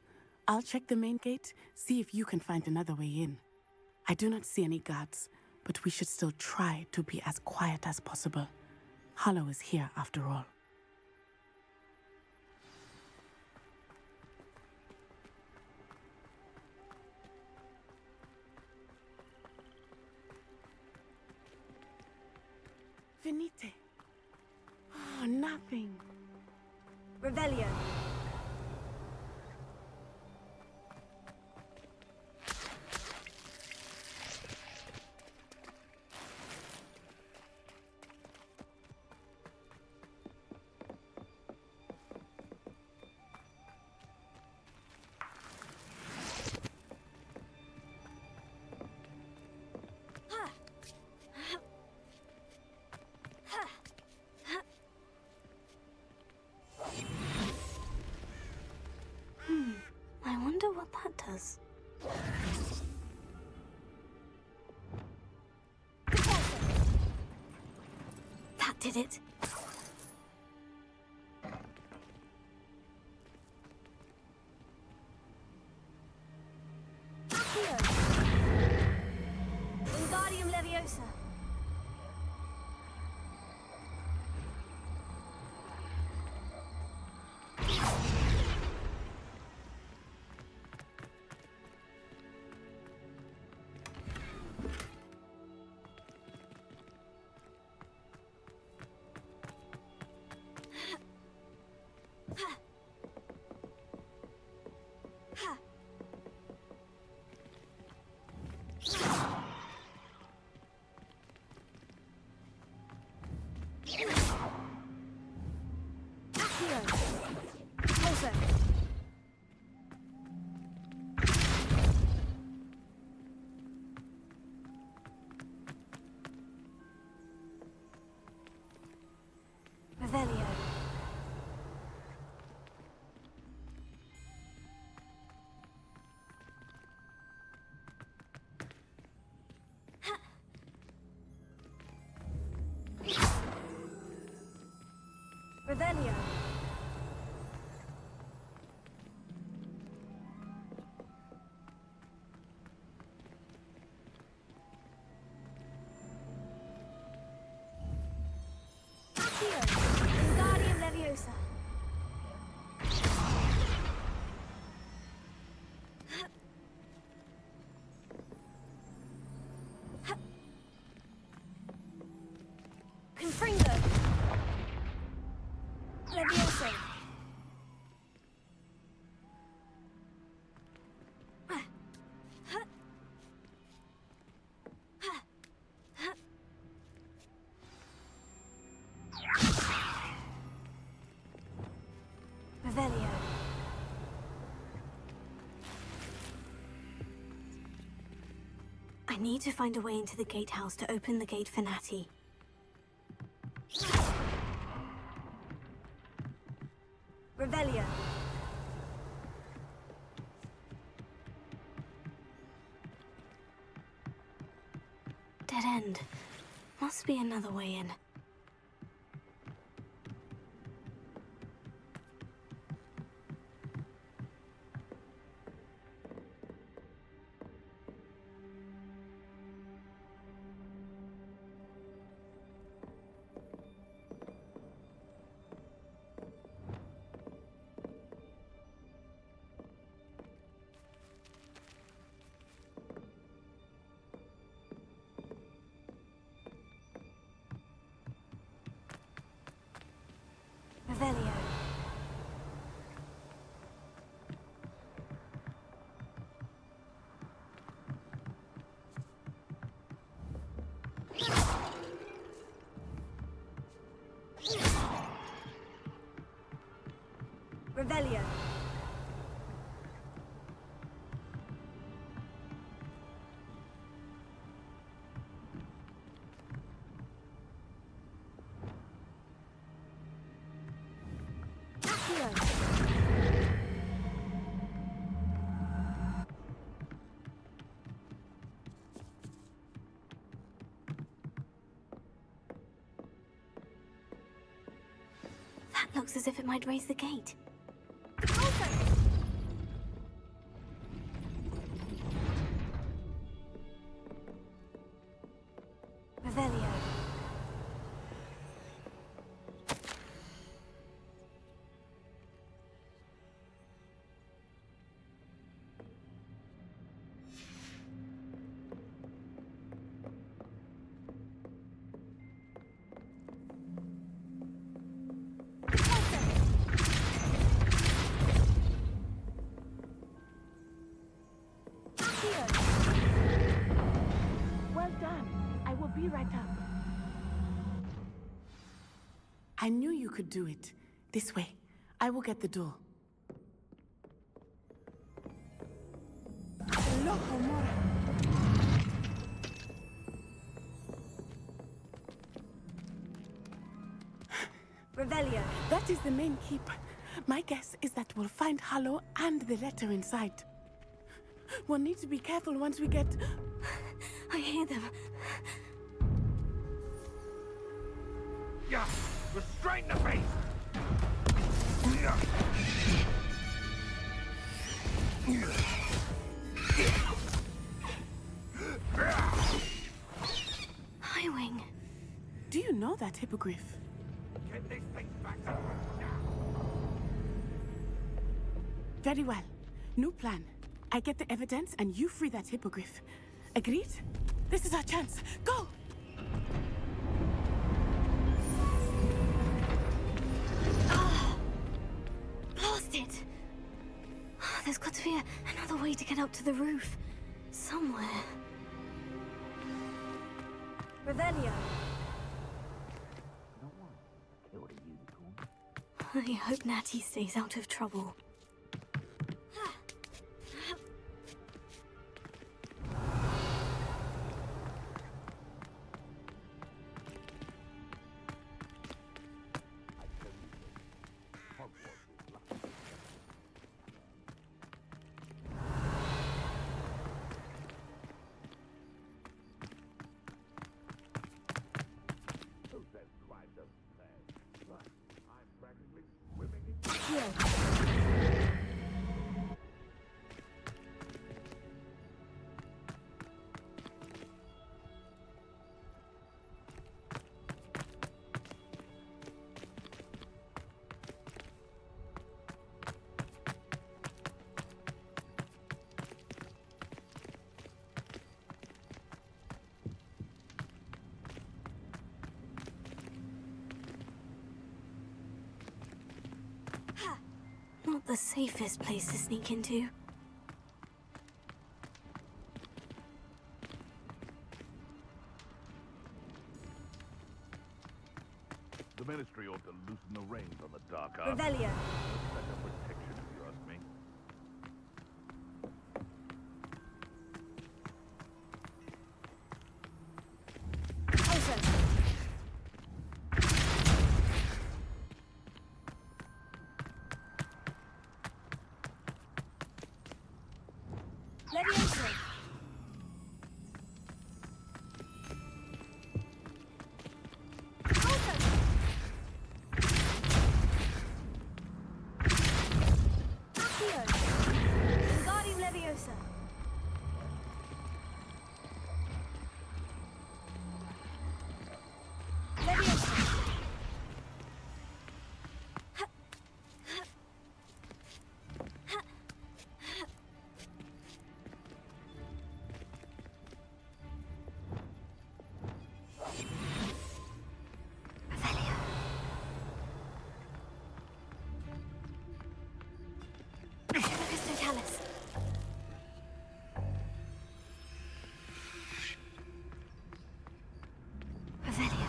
J: I'll check the main gate, see if you can find another way in. I do not see any guards, but we should still try to be as quiet as possible. Harlow is here after all. Venite. Oh, nothing.
D: Revelio.
A: I wonder what that does. That did it. Wingardium Leviosa. need to find a way into the gatehouse to open the gate for Natty.
D: Revelio.
A: Dead end. Must be another way in. Revelio.
D: Revelio.
A: That looks as if it might raise the gate. Revelio.
J: Well done. I will be right up. I knew you could do it. This way. I will get the door.
D: Revelio.
J: That is the main keep. My guess is that we'll find Hallow and the letter inside. We'll need to be careful once we get...
A: I hear them.
C: Yeah, restrain the beast!
A: Highwing.
J: Do you know that hippogriff?
C: Get this thing back now!
J: Very well. New plan. I get the evidence and you free that hippogriff. Agreed? This is our chance. Go!
A: Blast it! There's got to be another way to get up to the roof. Somewhere.
D: Revelio.
A: I hope Natty stays out of trouble. Not the safest place to sneak into.
C: The Ministry ought to loosen the reins on the dark arts.
D: Revelio.
C: Better protection, if you ask me.
A: Leviosa! Accio! Wingardium Leviosa! Leviosa! Cristotalis. Revelia.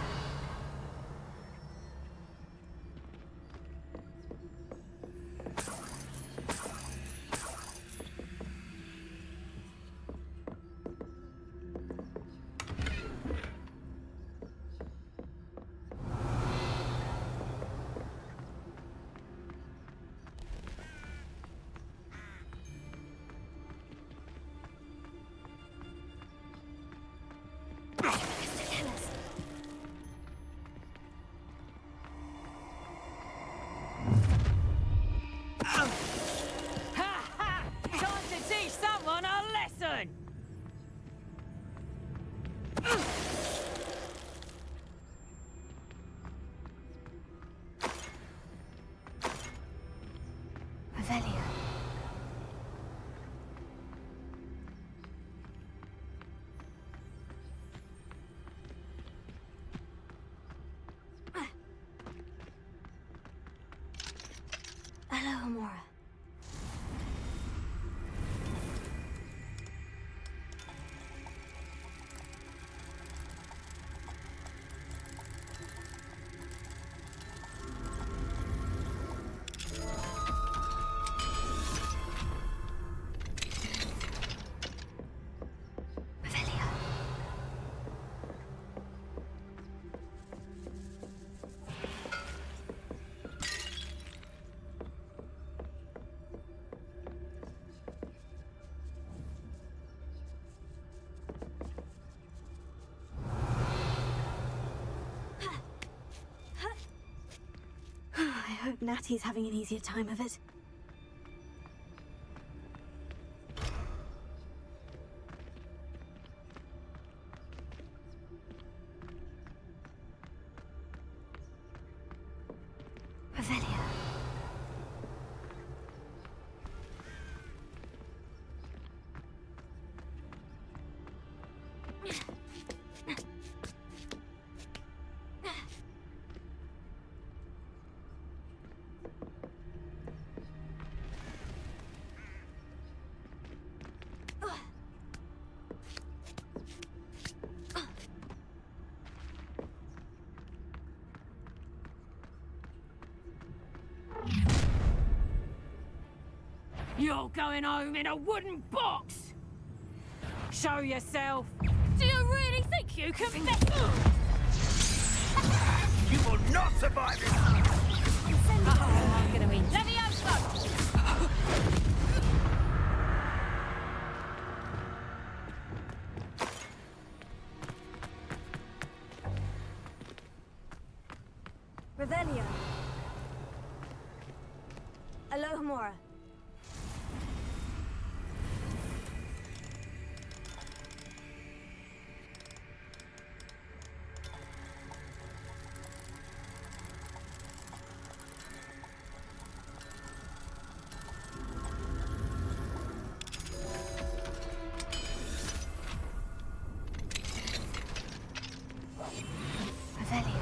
K: Time to teach someone a lesson!
A: Revelia. Alohomora. I hope Natty's having an easier time of it. Revelia.
K: You're going home in a wooden box! Show yourself!
L: Do you really think you can
C: You will not survive this!
L: I'm gonna win. Leviosa!
A: Revelia. Alohomora. Revelia.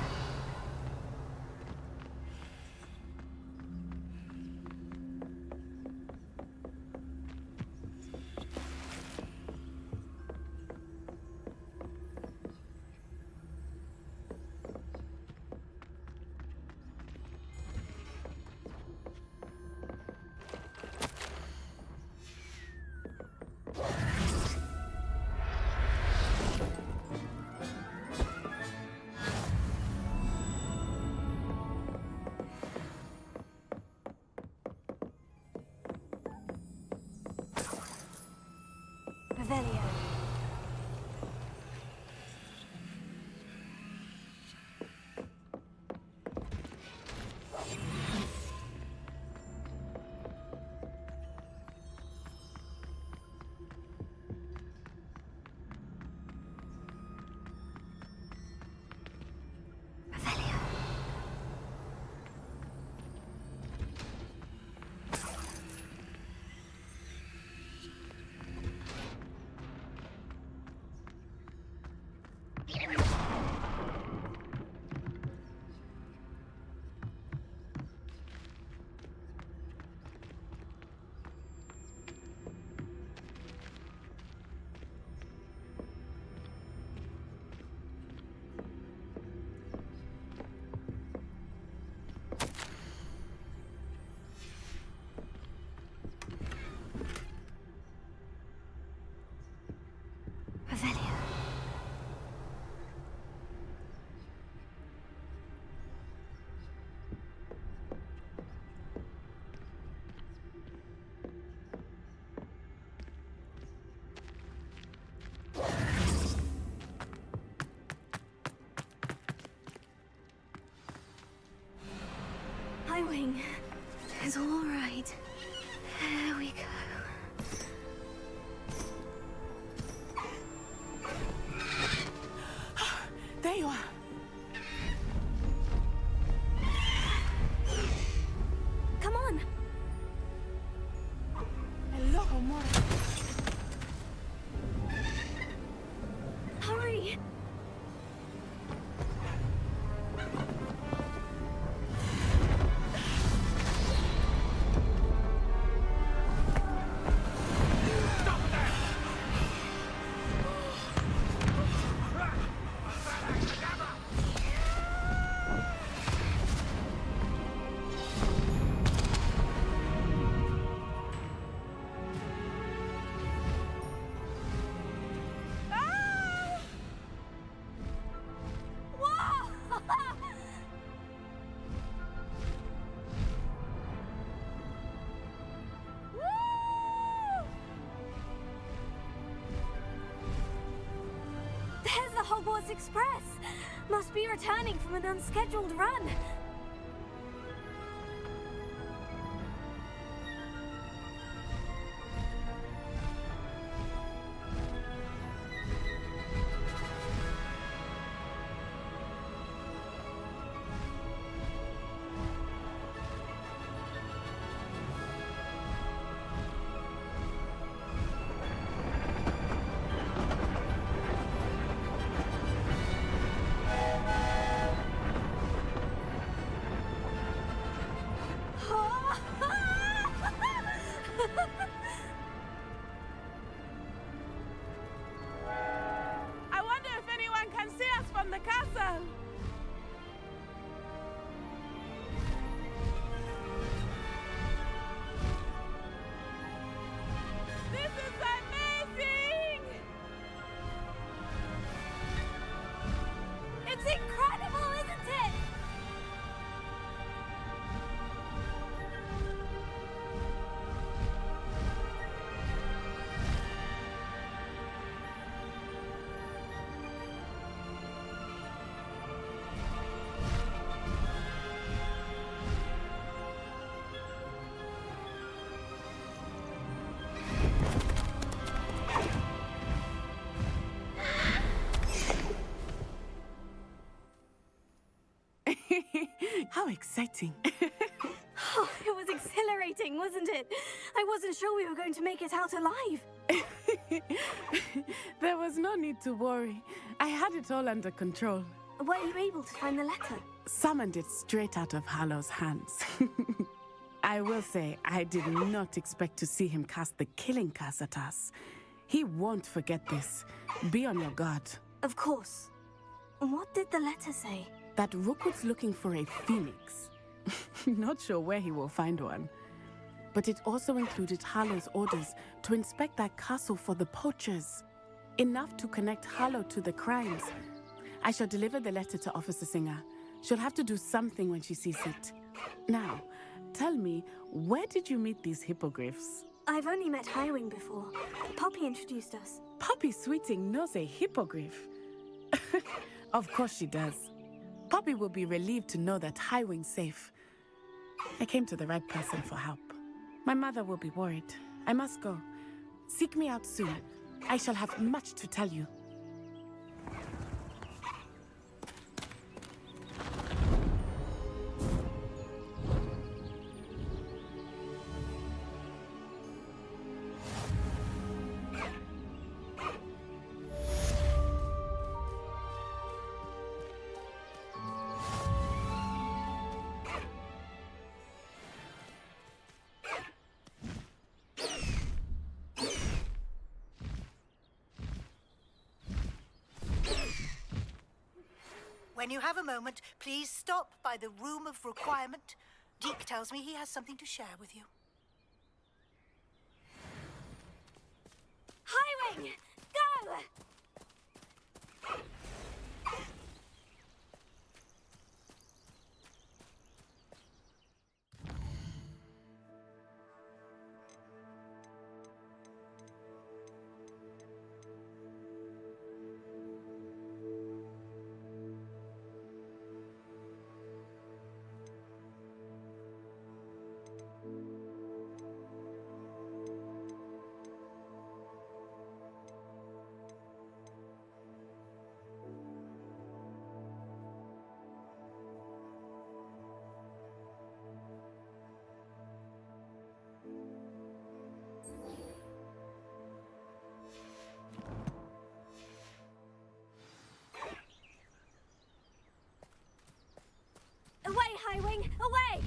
A: Revelio. My wing is all right. There we go.
J: There you are.
A: Come on.
J: Hello, Mora.
A: Hurry. There's the Hogwarts Express! Must be returning from an unscheduled run.
J: I wonder if anyone can see us from the castle. This is amazing!
A: It's incredible, isn't it?
J: How exciting.
A: Oh, it was exhilarating, wasn't it? I wasn't sure we were going to make it out alive.
J: There was no need to worry. I had it all under control.
A: Were you able to find the letter?
J: Summoned it straight out of Hallow's hands. I will say, I did not expect to see him cast the killing curse at us. He won't forget this. Be on your guard.
A: Of course. What did the letter say?
J: That Rookwood's looking for a phoenix. Not sure where he will find one. But it also included Hallow's orders to inspect that castle for the poachers. Enough to connect Hallow to the crimes. I shall deliver the letter to Officer Singer. She'll have to do something when she sees it. Now, tell me, where did you meet these hippogriffs?
A: I've only met Highwing before. Poppy introduced us.
J: Poppy Sweeting knows a hippogriff. Of course she does. Poppy will be relieved to know that Highwing's safe. I came to the right person for help. My mother will be worried. I must go. Seek me out soon. I shall have much to tell you.
E: When you have a moment, please stop by the Room of Requirement. Deke tells me he has something to share with you.
A: Highwing! Go! Away, Highwing! Away!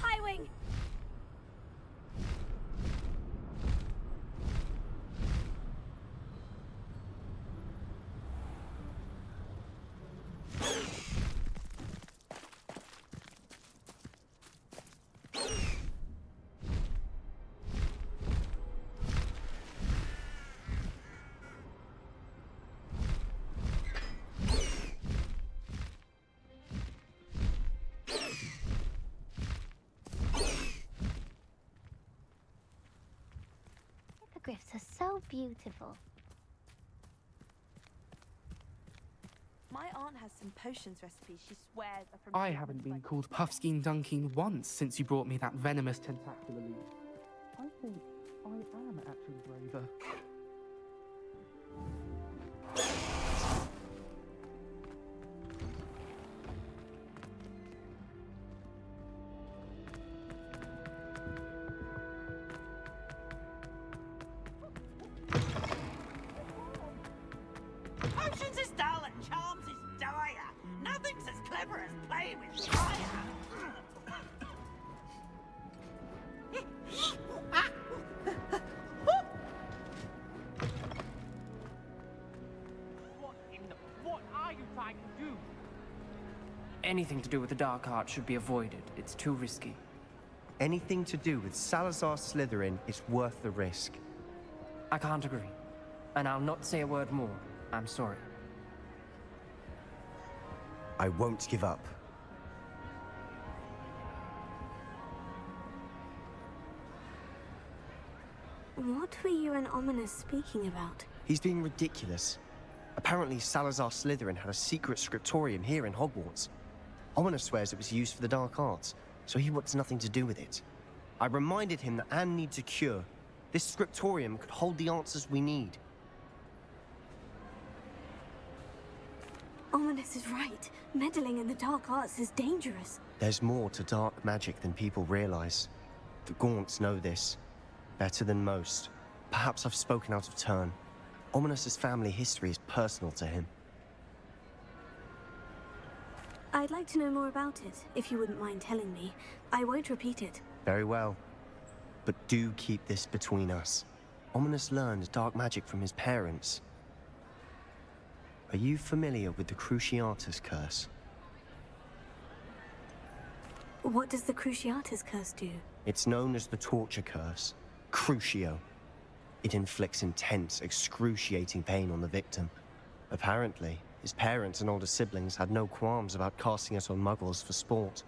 A: Highwing!
O: Hippogriffs are so beautiful.
F: My aunt has some potions recipes she swears are from...
M: I haven't been called Puffskein Dunking once since you brought me that venomous tentacular leaf. I think I am actually braver.
K: Potions is dull and charms is dire. Nothing's as clever as playing with fire.
W: What are you trying to do?
X: Anything to do with the dark art should be avoided. It's too risky.
T: Anything to do with Salazar Slytherin is worth the risk.
X: I can't agree. And I'll not say a word more. I'm sorry.
T: I won't give up.
A: What were you and Ominous speaking about?
T: He's being ridiculous. Apparently, Salazar Slytherin had a secret scriptorium here in Hogwarts. Ominous swears it was used for the dark arts, so he wants nothing to do with it. I reminded him that Anne needs a cure. This scriptorium could hold the answers we need.
A: Ominous is right. Meddling in the dark arts is dangerous.
T: There's more to dark magic than people realize. The Gaunts know this. Better than most. Perhaps I've spoken out of turn. Ominous's family history is personal to him.
A: I'd like to know more about it, if you wouldn't mind telling me. I won't repeat it.
T: Very well. But do keep this between us. Ominous learned dark magic from his parents. Are you familiar with the Cruciatus Curse?
A: What does the Cruciatus Curse do?
T: It's known as the Torture Curse. Crucio. It inflicts intense, excruciating pain on the victim. Apparently, his parents and older siblings had no qualms about casting it on muggles for sport.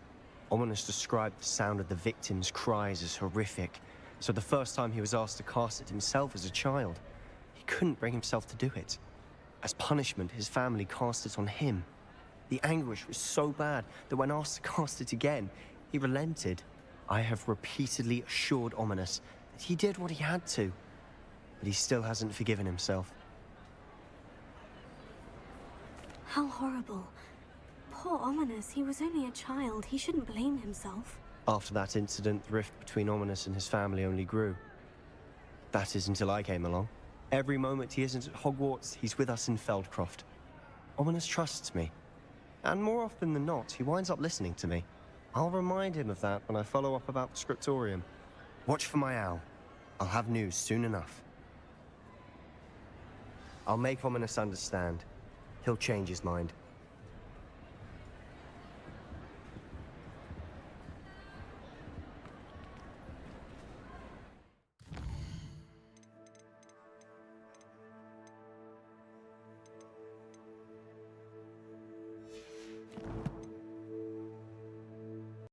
T: Ominous described the sound of the victim's cries as horrific, so the first time he was asked to cast it himself as a child, he couldn't bring himself to do it. As punishment, his family cast it on him. The anguish was so bad that when asked to cast it again, he relented. I have repeatedly assured Ominous that he did what he had to, but he still hasn't forgiven himself.
A: How horrible. Poor Ominous, he was only a child. He shouldn't blame himself.
T: After that incident, the rift between Ominous and his family only grew. That is until I came along. Every moment he isn't at Hogwarts, he's with us in Feldcroft. Ominous trusts me. And more often than not, he winds up listening to me. I'll remind him of that when I follow up about the scriptorium. Watch for my owl. I'll have news soon enough. I'll make Ominous understand. He'll change his mind.